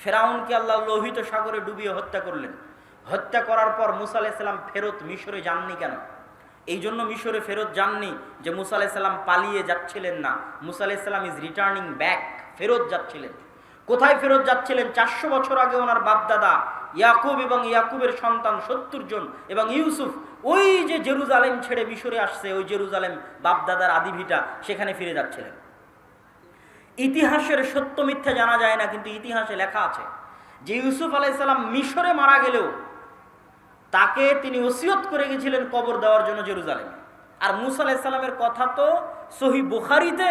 ফেরাউনকে আল্লাহ লোহিত সাগরে ডুবিয়ে হত্যা করলেন। হত্যা করার পর মুসা আলাইহিস সালাম ফেরত মিশরে যাননি কেন? এই জন্য মিশরে ফেরত যাননি যে মুসা আলাইহিস সালাম পালিয়ে যাচ্ছিলেন না, মুসা আলাইহিস সালাম ইজ রিটার্নিং ব্যাক, ফেরত যাচ্ছিলেন। কোথায় ফেরত যাচ্ছিলেন? 400 বছর আগে ওনার বাপদাদা ইয়াকুব এবং ইয়াকুবের সন্তান 70 জন এবং ইউসুফ ওই যে জেরুজালেম ছেড়ে মিশরে আসছে, ওই জেরুজালেম বাপদাদার আদিভিটা, সেখানে ফিরে যাচ্ছিলেন। ইতিহাসের সত্য মিথ্যা জানা যায় না, কিন্তু ইতিহাসে লেখা আছে যে ইউসুফ আলাইহিস সালাম মিশরে মারা গেলেও তাকে তিনি ওসিয়ত করে গেছিলেন কবর দেওয়ার জন্য জেরুজালেমে। আর মুসা আলাইহিস সালামের কথা তো সহিহ বুখারীতে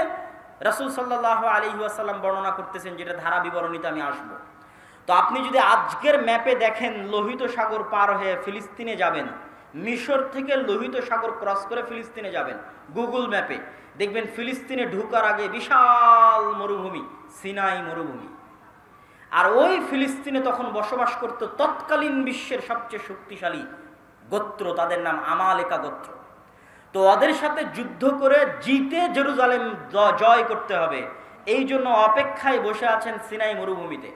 রাসূল সাল্লাল্লাহু আলাইহি ওয়াসাল্লাম বর্ণনা করতেছেন, যেটা ধারা বিবরণীতে আমি আসব। তো আপনি যদি আজকের ম্যাপে দেখেন, লোহিত সাগর পার হয়ে ফিলিস্তিনে যাবেন, মিশর থেকে লোহিত সাগর ক্রস করে ফিলিস্তিনে যাবেন, গুগল ম্যাপে দেখবেন ফিলিস্তিনে ঢোকার আগে বিশাল মরুভূমি, সিনাই মরুভূমি। আর ওই ফিলিস্তিনে তখন বসবাস করত তৎকালীন বিশ্বের সবচেয়ে শক্তিশালী গোত্র, তাদের নাম আমালেকা গোত্র। তো ওদের সাথে যুদ্ধ করে জিতে জেরুজালেম জয় করতে হবে, এই জন্য অপেক্ষায় বসে আছেন সিনাই মরুভূমিতে।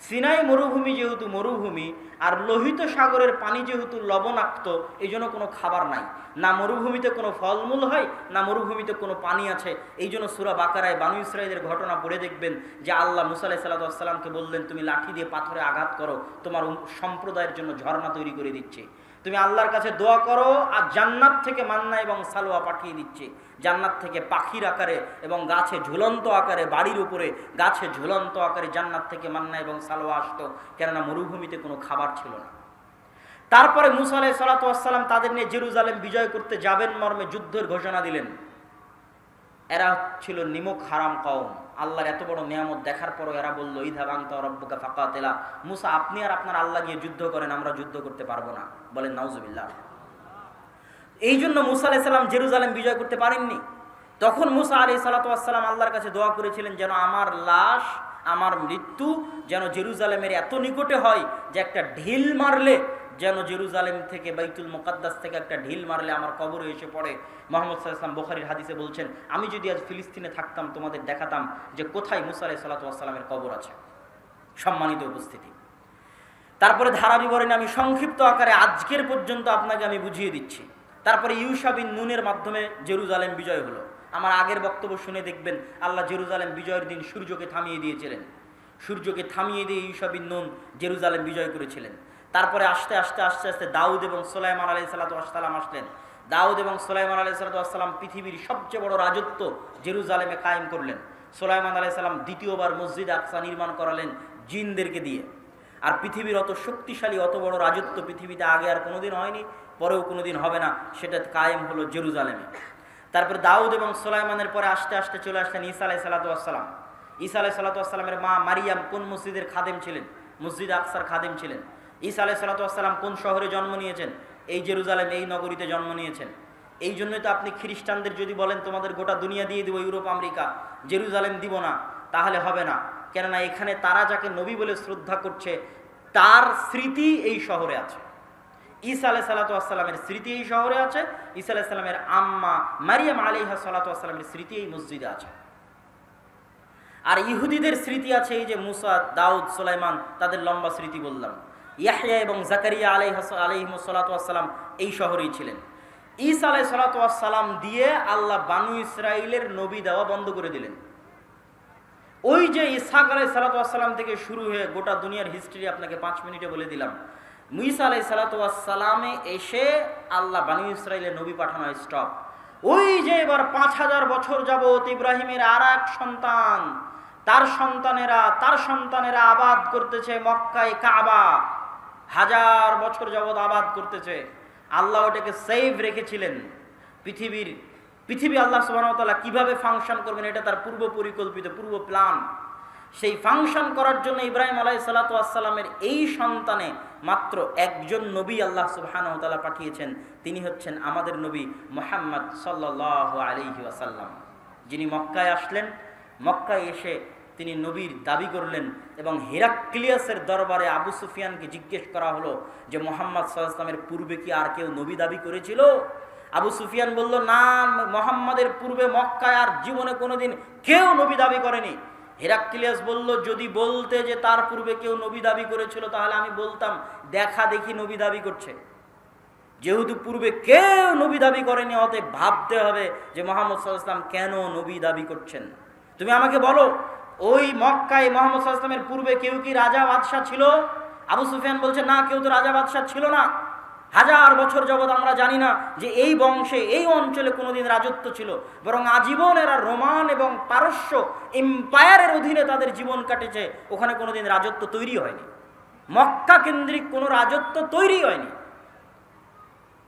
সিনাই মরুভূমি যেহেতু মরুভূমি, আর লোহিত সাগরের পানি যেহেতু লবণাক্ত, এই জন্য কোনো খাবার নাই, না মরুভূমিতে কোনো ফলমূল হয়, না মরুভূমিতে কোনো পানি আছে। এই জন্য সূরা বাকারায় বানু ইসরাইলের ঘটনা পড়ে দেখবেন যে আল্লাহ মুসা আলাইহিস সালাতু ওয়াস সালামকে বললেন, তুমি লাঠি দিয়ে পাথরে আঘাত করো, তোমার সম্প্রদায়ের জন্য ঝর্ণা তৈরি করে দিচ্ছে। তুমি আল্লাহর কাছে দোয়া করো, আর জান্নাত থেকে মান্না এবং সালোয়া পাঠিয়ে দিচ্ছে, জান্নাত থেকে পাখির আকারে এবং গাছে ঝুলন্ত আকারে, বাড়ির উপরে গাছে ঝুলন্ত আকারে জান্নাত থেকে মান্না এবং সালোয়া আসতো, কেননা মরুভূমিতে কোনো খাবার ছিল না। তারপরে মুসা আলাইহিস সালাতু ওয়াস সালাম তাদের নিয়ে জেরুজালেম বিজয় করতে যাবেন মর্মে যুদ্ধের ঘোষণা দিলেন। এরা ছিল নিমক হারাম কওম। আল্লাহর এত বড় নিয়ামত দেখার পরও এরা বলল, ইযহাব আনতা ওয়া রাব্বুকা ফাকাতিলা, মুসা আপনি আর আপনার আল্লাহ গিয়ে যুদ্ধ করেন, আমরা যুদ্ধ করতে পারবো না। বলেন নাউজুবিল্লাহ। এই জন্য মুসা আলাইহিস সালাম জেরুজালেম বিজয় করতে পারেননি। তখন মুসা আলাইহিস সালাতু ওয়াস সালাম আল্লাহর কাছে দোয়া করেছিলেন, যেন আমার লাশ, আমার মৃত্যু যেন জেরুজালেমের এত নিকটে হয় যে একটা ঢিল মারলে, যেন জেরুজালেম থেকে বাইতুল মুকাদ্দাস থেকে একটা ঢিল মারলে আমার কবরে এসে পড়ে। মুহাম্মদ সাল্লাল্লাহু আলাইহি ওয়াসাল্লাম বুখারীর হাদিসে বলছেন, আমি যদি আজ ফিলিস্তিনে থাকতাম তোমাদের দেখাতাম যে কোথায় মুসা আলাইহিস সালাতু ওয়াস সালামের কবর আছে। সম্মানিত উপস্থিতি, তারপরে ধারা বিবরণে আমি সংক্ষিপ্ত আকারে আজকের পর্যন্ত আপনাকে আমি বুঝিয়ে দিচ্ছি। তারপরে ইউশা বিন নুনের মাধ্যমে জেরুজালেম বিজয় হলো। আমার আগের বক্তব্য শুনে দেখবেন আল্লাহ জেরুজালেম বিজয়ের দিন সূর্যকে থামিয়ে দিয়েছিলেন। সূর্যকে থামিয়ে দিয়ে ইউশা বিন নুন জেরুজালেম বিজয় করেছিলেন। তারপরে আস্তে আস্তে আস্তে আস্তে দাউদ এবং সুলাইমান আলাইহিসসালাতু ওয়াসসালাম আসলেন। দাউদ এবং সুলাইমান আলাইহিসসালাতু ওয়াসসালাম পৃথিবীর সবচেয়ে বড় রাজত্ব জেরুজালেমে কায়েম করলেন। সুলাইমান আলাইহিসসালাম দ্বিতীয়বার মসজিদ আকসা নির্মাণ করালেন জিনদেরকে দিয়ে। আর পৃথিবীর অত শক্তিশালী অত বড় রাজত্ব পৃথিবীতে আগে আর কোনোদিন হয়নি, পরেও কোনোদিন হবে না, সেটা কায়েম হলো জেরুজালেমে। তারপর দাউদ এবং সুলাইমানের পরে আস্তে আস্তে চলে আসলেন ঈসা আলাইহিসসালাতু ওয়াসসালাম। ঈসা আলাইহিসসালাতু ওয়াসসালামের মা মারিয়াম কোন মসজিদের খাদেম ছিলেন? মসজিদ আকসার খাদেম ছিলেন। ঈসা আলাইহিসসালাতু ওয়াসসালাম কোন শহরে জন্ম নিয়েছেন? এই জেরুজালেম, এই নগরীতে জন্ম নিয়েছেন। এই জন্যই তো আপনি খ্রিস্টানদের যদি বলেন তোমাদের গোটা দুনিয়া দিয়ে দিব, ইউরোপ আমেরিকা, জেরুজালেম দিব না, তাহলে হবে না। কেননা এখানে তারা যাকে নবী বলে শ্রদ্ধা করছে তার স্মৃতি এই শহরে আছে। ঈসা আলাইহিসসালাতু ওয়াসসালামের স্মৃতি এই শহরে আছে। ঈসা আলাইহিসসালামের আম্মা মারিয়াম আলাইহাসসালাতু ওয়াসসালামের স্মৃতি এই মসজিদে আছে। আর ইহুদিদের স্মৃতি আছে এই যে মুসা, দাউদ, সুলাইমান, তাদের লম্বা স্মৃতি বললাম। ইয়াহইয়া এবং জাকারিয়া আলাইহিমুসসালাতু ওয়াসসালাম এই শহরেই ছিলেন। ঈসা আলাইহিসসালাতু ওয়াসসালাম দিয়ে আল্লাহ বানু ইসরাইলের নবী দেওয়া বন্ধ করে দিলেন। ওই যে ইসহাক আলাইহিসসালাতু ওয়াসসালাম থেকে শুরু হয়ে গোটা দুনিয়ার হিস্ট্রি আপনাকে 5 মিনিটে বলে দিলাম। ঈসা আলাইহিসসালাতু ওয়াসসালামে এসে আল্লাহ বানু ইসরাইলের নবী পাঠানো স্টপ। ওই যে এবার 5000 বছর যাবত ইব্রাহিমের আর এক সন্তান, তার সন্তানেরা আবাদ করতেছে মক্কায় কাবা। 1000 বছর যাবত আবাদ করতেছে। আল্লাহ ওটাকে সেভ রেখেছিলেন। পৃথিবী আল্লাহ সুবহানাহু ওয়া তাআলা কিভাবে ফাংশন করবেন এটা তার পূর্ব পরিকল্পিত, পূর্ব প্ল্যান। সেই ফাংশন করার জন্য ইব্রাহিম আলাইহিসসালাতু ওয়াসসালামের এই সন্তানে মাত্র একজন নবী আল্লাহ সুবহানাহু ওয়া তাআলা পাঠিয়েছেন। তিনি হচ্ছেন আমাদের নবী মুহাম্মদ সাল্লাল্লাহু আলাইহি ওয়াসাল্লাম, যিনি মক্কায় আসলেন। মক্কায় এসে তিনি নবীর দাবি করলেন এবং হেরাক্লিয়াসের দরবারে আবু সুফিয়ানকে জিজ্ঞেস করা হলো যে মুহাম্মদ সাল্লাল্লাহু আলাইহি ওয়াসাল্লামের পূর্বে কি আর কেউ নবী দাবি করেছিল? আবু সুফিয়ান বলল, না, মুহাম্মাদের পূর্বে মক্কায় আর জীবনে কোনোদিন কেউ নবী দাবি করেনি। হেরাক্লিয়াস বলল, যদি বলতে যে তার পূর্বে কেউ নবী দাবি করেছিল তাহলে আমি বলতাম দেখা দেখি নবী দাবি করছে। যেহেতু পূর্বে কেউ নবী দাবি করেনি, অতএব ভাবতে হবে যে মুহাম্মদ সাল্লাল্লাহু আলাইহি ওয়াসাল্লাম কেন নবী দাবি করছেন। তুমি আমাকে বলো, ওই মক্কায় মুহাম্মদ সাল্লাল্লাহু আলাইহি ওয়াসাল্লামের পূর্বে কেউ কি রাজা বাদশাহ ছিল? আবু সুফিয়ান বলছে, না, কেউ তো রাজা বাদশাহ ছিল না। 1000 বছর যাবৎ আমরা জানি না যে এই বংশে এই অঞ্চলে কোনোদিন রাজত্ব ছিল, বরং আজীবন এরা রোমান এবং পারস্য এম্পায়ারের অধীনে তাদের জীবন কাটেছে। ওখানে কোনোদিন রাজত্ব তৈরি হয়নি, মক্কা কেন্দ্রিক কোনো রাজত্ব তৈরি হয়নি।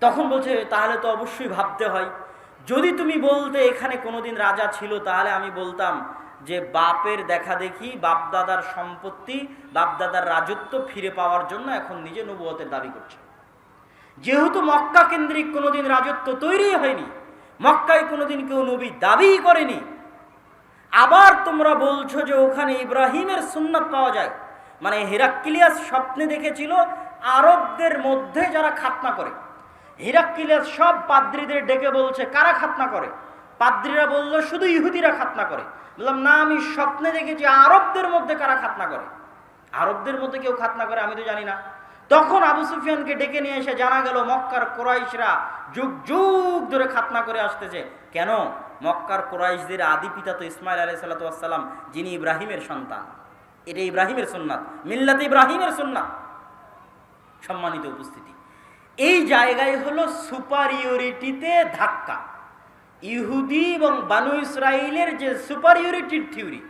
তখন বলছে, তাহলে তো অবশ্যই ভাবতে হয়, যদি তুমি বলতে এখানে কোনোদিন রাজা ছিল তাহলে আমি বলতাম যে বাপের দেখা দেখি, বাপদাদার সম্পত্তি, বাপদাদার রাজত্ব ফিরে পাওয়ার জন্য এখন নিজে নবুয়তের দাবি করছে। যেহেতু মক্কা কেন্দ্রিক কোনোদিন রাজত্ব তৈরি হয়নি, মক্কায় কোনোদিন কেউ নবী দাবি করেনি, আবার তোমরা বলছো যে ওখানে ইব্রাহিমের সুন্নাত পাওয়া যায়। মানে হেরাক্লিয়াস স্বপ্নে দেখেছিল আরবদের মধ্যে যারা খাতনা করে। হেরাক্লিয়াস সব পাদ্রীদের ডেকে বলছে, কারা খাতনা করে? পাদ্রীরা বলল, শুধু ইহুদিরা খাতনা করে। বললাম, না, আমি স্বপ্নে দেখেছি আরবদের মধ্যে কারা খাতনা করে। আরবদের মধ্যে কেউ খাতনা করে আমি তো জানি না। তখন আবু সুফিয়ানকে ডেকে নিয়ে এসে জানা গেল মক্কার কুরাইশরা যুগ যুগ ধরে খাতনা করে আসতেছে। কেন? মক্কার কুরাইশদের আদি পিতা তো ইসমাইল আলাইহিসসালাতু ওয়াসসালাম, যিনি ইব্রাহিমের সন্তান। এটা ইব্রাহিমের সুন্নাত, মিল্লাতে ইব্রাহিমের সুন্নাত। সম্মানিত উপস্থিতি, এই জায়গায় হলো সুপারিয়রিটিতে ধাক্কা। ইহুদি এবং বানু ইসরাইলের যে সুপারিয়রিটির থিওরি,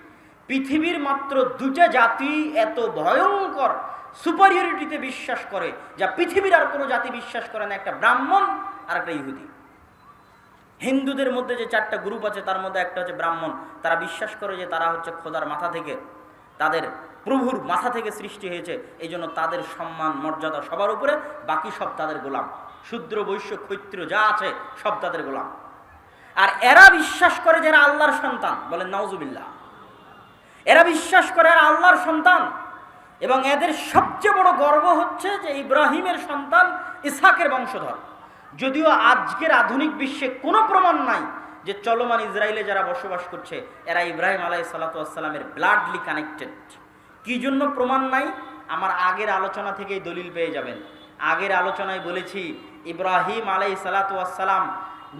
পৃথিবীর মাত্র 2টা জাতি এত ভয়ঙ্কর সুপারিয়রিটিতে বিশ্বাস করে যা পৃথিবীর আর কোনো জাতি বিশ্বাস করে না। একটা ব্রাহ্মণ আর একটা ইহুদি। হিন্দুদের মধ্যে যে 4টা গ্রুপ আছে তার মধ্যে একটা হচ্ছে ব্রাহ্মণ। তারা বিশ্বাস করে যে তারা হচ্ছে খোদার মাথা থেকে, তাদের প্রভুর মাথা থেকে সৃষ্টি হয়েছে, এই জন্য তাদের সম্মান মর্যাদা সবার উপরে, বাকি সব তাদের গোলাম। শূদ্র বৈশ্য ক্ষত্রিয় যা আছে সব তাদের গোলাম। আর এরা বিশ্বাস করে যারা আল্লাহর সন্তান, বলেন নাউজুবিল্লাহ। এরা বিশ্বাস করে এরা আল্লাহর সন্তান এবং এদের সবচেয়ে বড় গর্ব হচ্ছে যে ইব্রাহিমের সন্তান, ইসহাকের বংশধর। যদিও আজকের আধুনিক বিশ্বে কোনো প্রমাণ নাই যে চলমান ইসরায়েলে যারা বসবাস করছে এরা ইব্রাহিম আলাইহিসসালাতু ওয়াসসালামের ব্লাডলি কানেক্টেড। কি জন্য প্রমাণ নাই? আমার আগের আলোচনা থেকেই দলিল পেয়ে যাবেন। আগের আলোচনায় বলেছি ইব্রাহিম আলাইহিসসালাতু ওয়াসসালাম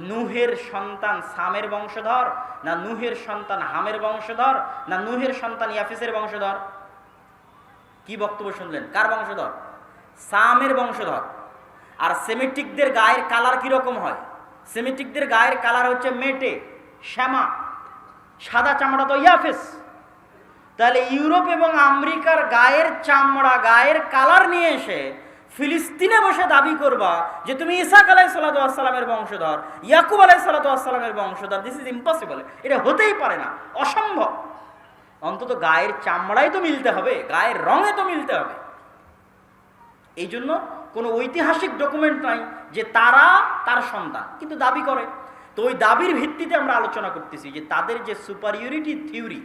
নূহের সন্তান সামের বংশধর, না নূহের সন্তান হামের বংশধর, না নূহের সন্তান ইয়াফিসের বংশধর? কি বক্তব্য শুনলেন? কার বংশধর? সামের বংশধর। আর সেমিটিকদের গায়ের কালার কীরকম হয়? সেমিটিকদের গায়ের কালার হচ্ছে মেটে, শ্যামা, সাদা চামড়া তো ইয়াফেস। তাহলে ইউরোপ এবং আমেরিকার গায়ের চামড়া, গায়ের কালার নিয়ে এসে ফিলিস্তিনে বসে দাবি করবা যে তুমি ইসাক আলাইহিসসালামের বংশধর, ইয়াকুব আলাইহিসসালামের বংশধর, দিস ইজ ইম্পসিবল। এটা হতেই পারে না, অসম্ভব। অন্তত গায়ের চামড়াই তো মিলতে হবে, গায়ের রঙে তো মিলতে হবে। এই জন্য কোনো ঐতিহাসিক ডকুমেন্ট নাই যে তারা তার সন্তান, কিন্তু দাবি করে। তো ওই দাবির ভিত্তিতে আমরা আলোচনা করতেছি যে তাদের যে সুপারিয়রিটি থিওরি,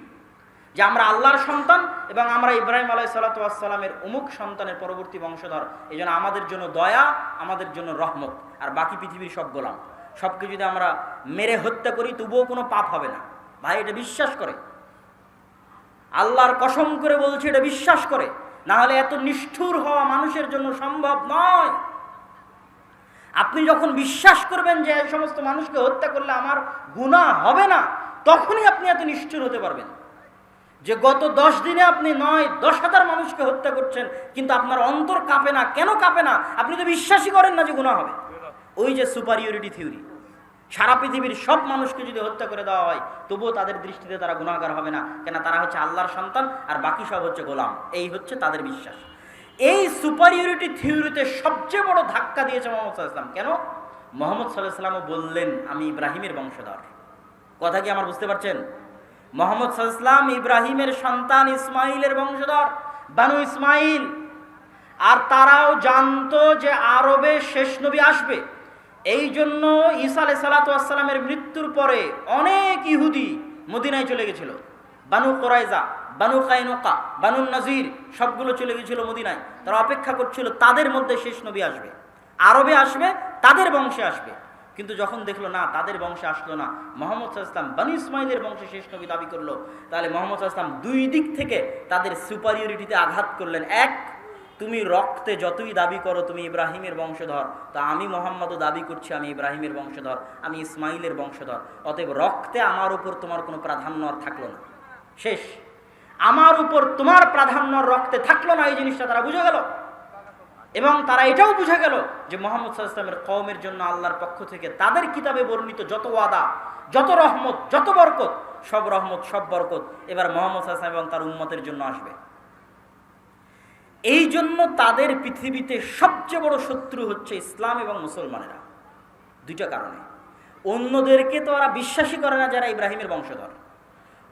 যে আমরা আল্লাহর সন্তান এবং আমরা ইব্রাহিম আলাইহিসসালামের অমুক সন্তানের পরবর্তী বংশধর, এই জন্য আমাদের জন্য দয়া, আমাদের জন্য রহমত, আর বাকি পৃথিবীর সব গোলাম। সবকে যদি আমরা মেরে হত্যা করি তবুও কোনো পাপ হবে না। ভাই এটা বিশ্বাস করে, আল্লাহর কসম করে বলছে এটা বিশ্বাস করে, না হলে এত নিষ্ঠুর হওয়া মানুষের জন্য সম্ভব নয়। আপনি যখন বিশ্বাস করবেন যে এই সমস্ত মানুষকে হত্যা করলে আমার গুনাহ হবে না, তখনই আপনি এত নিষ্ঠুর হতে পারবেন। যে গত 10 দিনে আপনি 9-10,000 মানুষকে হত্যা করছেন, কিন্তু আপনার অন্তর কাঁপে না। কেন কাঁপে না? আপনি তো বিশ্বাসই করেন না যে গুনাহ হবে। ওই যে সুপারিয়রিটি থিওরি, সারা পৃথিবীর সব মানুষকে যদি হত্যা করে দেওয়া হয় তবুও তাদের দৃষ্টিতে তারা গুনাহগার হবে না, কেন? তারা হচ্ছে আল্লাহর সন্তান আর বাকি সব হচ্ছে গোলাম। এই হচ্ছে তাদের বিশ্বাস। এই সুপারিয়রিটি থিওরিতে সবচেয়ে বড় ধাক্কা দিয়েছে মুহাম্মদ সাল্লাল্লাহু আলাইহি ওয়াসাল্লাম। কেন? মুহাম্মদ সাল্লাল্লাহু আলাইহি ওয়াসাল্লাম বললেন আমি ইব্রাহিমের বংশধর। কথা কি আমার বুঝতে পারছেন? মুহাম্মদ সাল্লাল্লাহু আলাইহি ওয়াসাল্লাম ইব্রাহিমের সন্তান ইসমাইলের বংশধর, বানু ইসমাইল। আর তারাও জানতো যে আরবে শেষ নবী আসবে। এই জন্য ঈসা আলাইহিস সালামের মৃত্যুর পরে অনেক ইহুদি মদিনায় চলে গেছিল। বানু কুরাইজা, বানু কাইনুকা, বানু নাজির সবগুলো চলে গেছিল মদিনায়। তারা অপেক্ষা করছিল তাদের মধ্যে শেষ নবী আসবে, আরবে আসবে, তাদের বংশে আসবে। কিন্তু যখন দেখলো না তাদের বংশে আসলো না, মুহাম্মদ সাল্লাল্লাহু আলাইহি ওয়াসাল্লাম বানু ইসমাইলের বংশে শেষ নবী দাবি করলো, তাহলে মুহাম্মদ সাল্লাল্লাহু আলাইহি ওয়াসাল্লাম দুই দিক থেকে তাদের সুপারিয়রিটিতে আঘাত করলেন। এক, তুমি রক্তে যতই দাবি করো তুমি ইব্রাহিমের বংশধর, তা আমি মুহাম্মদও দাবি করছি আমি ইব্রাহিমের বংশধর, আমি ইসমাইলের বংশধর। অতএব রক্তে আমার উপর তোমার কোনো প্রাধান্য আর থাকলো না। শেষ, আমার উপর তোমার প্রাধান্য রক্তে থাকলো না। এই জিনিসটা তারা বুঝে গেল। এবং তারা এটাও বুঝে গেল যে মুহাম্মদ সাল্লাল্লাহু আলাইহি ওয়াসাল্লামের কওমের জন্য আল্লাহর পক্ষ থেকে তাদের কিতাবে বর্ণিত যত ওয়াদা, যত রহমত, যত বরকত, সব রহমত, সব বরকত এবার মুহাম্মদ সাল্লাল্লাহু আলাইহি ওয়াসাল্লাম এবং তার উম্মতের জন্য আসবে। এই জন্য তাদের পৃথিবীতে সবচেয়ে বড় শত্রু হচ্ছে ইসলাম এবং মুসলমানেরা। দুইটা কারণে। অন্যদেরকে তো ওরা বিশ্বাসই করে না যারা ইব্রাহিমের বংশধর।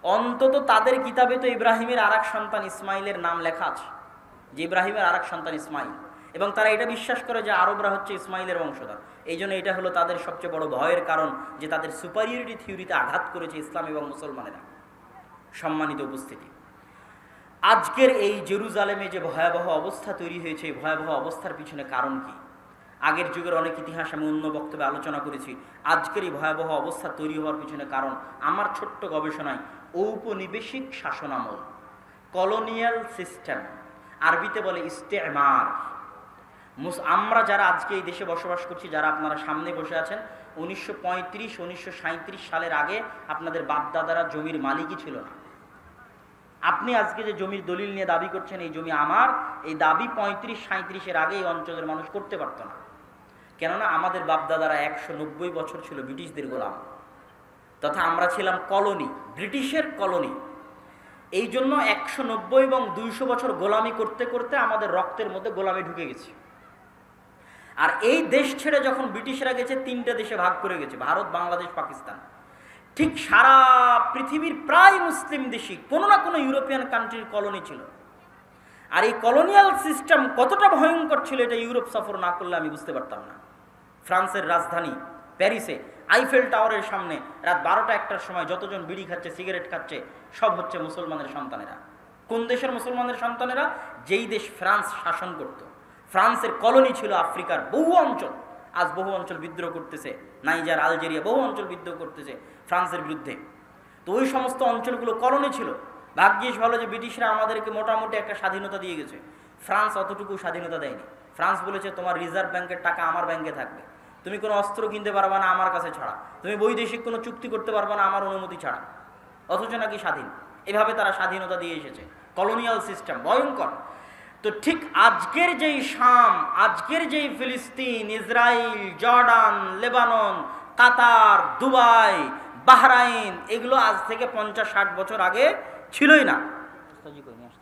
অন্তত তাদের কিতাবে তো ইব্রাহিমের আরেক সন্তান ইসমাইলের নাম লেখা আছে, যে ইব্রাহিমের আরেক সন্তান ইসমাইল। এবং তারা এটা বিশ্বাস করে যে আরবরা হচ্ছে ইসমাইলের বংশধর। এই জন্য এটা হলো তাদের সবচেয়ে বড় ভয়ের কারণ, যে তাদের সুপারিয়রিটি থিওরিতে আঘাত করেছে ইসলাম এবং মুসলমানেরা। সম্মানিত উপস্থিতি, আজকের এই জেরুজালেমে যে ভয়াবহ অবস্থা তৈরি হয়েছে, এই ভয়াবহ অবস্থার পিছনে কারণ কি? আগের যুগের অনেক ইতিহাস আমি অন্য বক্তব্যে আলোচনা করেছি। আজকের এই ভয়াবহ অবস্থা তৈরি হওয়ার পিছনে কারণ আমার ছোট্ট গবেষণায় ঔপনিবেশিক শাসনামল, কলোনিয়াল সিস্টেম, আরবিতে বলে ইস্তেমার। আমরা যারা আজকে এই দেশে বসবাস করছি, যারা আপনারা সামনে বসে আছেন, 1935-1937 সালের আগে আপনাদের বাপদাদারা জমির মালিকই ছিল না। আপনি আজকে যে জমির দলিল নিয়ে দাবি করছেন এই জমি আমার, এই দাবি 35-37 আগে এই অঞ্চলের মানুষ করতে পারত না। কেননা আমাদের বাপদাদারা 190 বছর ছিল ব্রিটিশদের গোলাম, তথা আমরা ছিলাম কলোনি, ব্রিটিশের কলোনি। এই জন্য 190 এবং 200 বছর গোলামি করতে করতে আমাদের রক্তের মধ্যে গোলামি ঢুকে গেছে। আর এই দেশ ছেড়ে যখন ব্রিটিশরা গেছে, 3টে দেশে ভাগ করে গেছে, ভারত, বাংলাদেশ, পাকিস্তান। ঠিক সারা পৃথিবীর প্রায় মুসলিম দেশই কোনো না কোনো ইউরোপিয়ান কান্ট্রির কলোনি ছিল। আর এই কলোনিয়াল সিস্টেম কতটা ভয়ঙ্কর ছিল এটা ইউরোপ সফর না করলে আমি বুঝতে পারতাম না। ফ্রান্সের রাজধানী প্যারিসে আইফেল টাওয়ারের সামনে রাত 12টা-1টার সময় যতজন বিড়ি খাচ্ছে, সিগারেট খাচ্ছে, সব হচ্ছে মুসলমানের সন্তানেরা। কোন দেশের মুসলমানের সন্তানেরা? যেই দেশ ফ্রান্স শাসন করত। ফ্রান্সের কলোনি ছিল আফ্রিকার বহু অঞ্চল। আজ বহু অঞ্চল বিদ্রোহ করতেছে, নাইজার, আলজেরিয়া, বহু অঞ্চল বিদ্রোহ করতেছে ফ্রান্সের বিরুদ্ধে। তো ওই সমস্ত অঞ্চলগুলো কলোনি ছিল। ভাগ্যিস ভালো যে ব্রিটিশরা আমাদেরকে মোটামুটি একটা স্বাধীনতা দিয়ে গেছে। ফ্রান্স অতটুকু স্বাধীনতা দেয়নি। ফ্রান্স বলেছে তোমার রিজার্ভ ব্যাংকের টাকা আমার ব্যাংকে থাকবে, তুমি কোনো অস্ত্র কিনতে পারবে না আমার কাছে ছাড়া, তুমি বৈদেশিক কোনো চুক্তি করতে পারবে না আমার অনুমতি ছাড়া। অথচ নাকি স্বাধীন। এভাবে তারা স্বাধীনতা দিয়ে এসেছে। কলোনিয়াল সিস্টেম ভয়ঙ্কর। তো ঠিক আজকের যেই শাম, আজকের যেই ফিলিস্তিন, ইসরায়েল, জর্ডান, লেবানন, কাতার, দুবাই, বাহরাইন, এগুলো আজ থেকে 50-60 বছর আগে ছিলই না।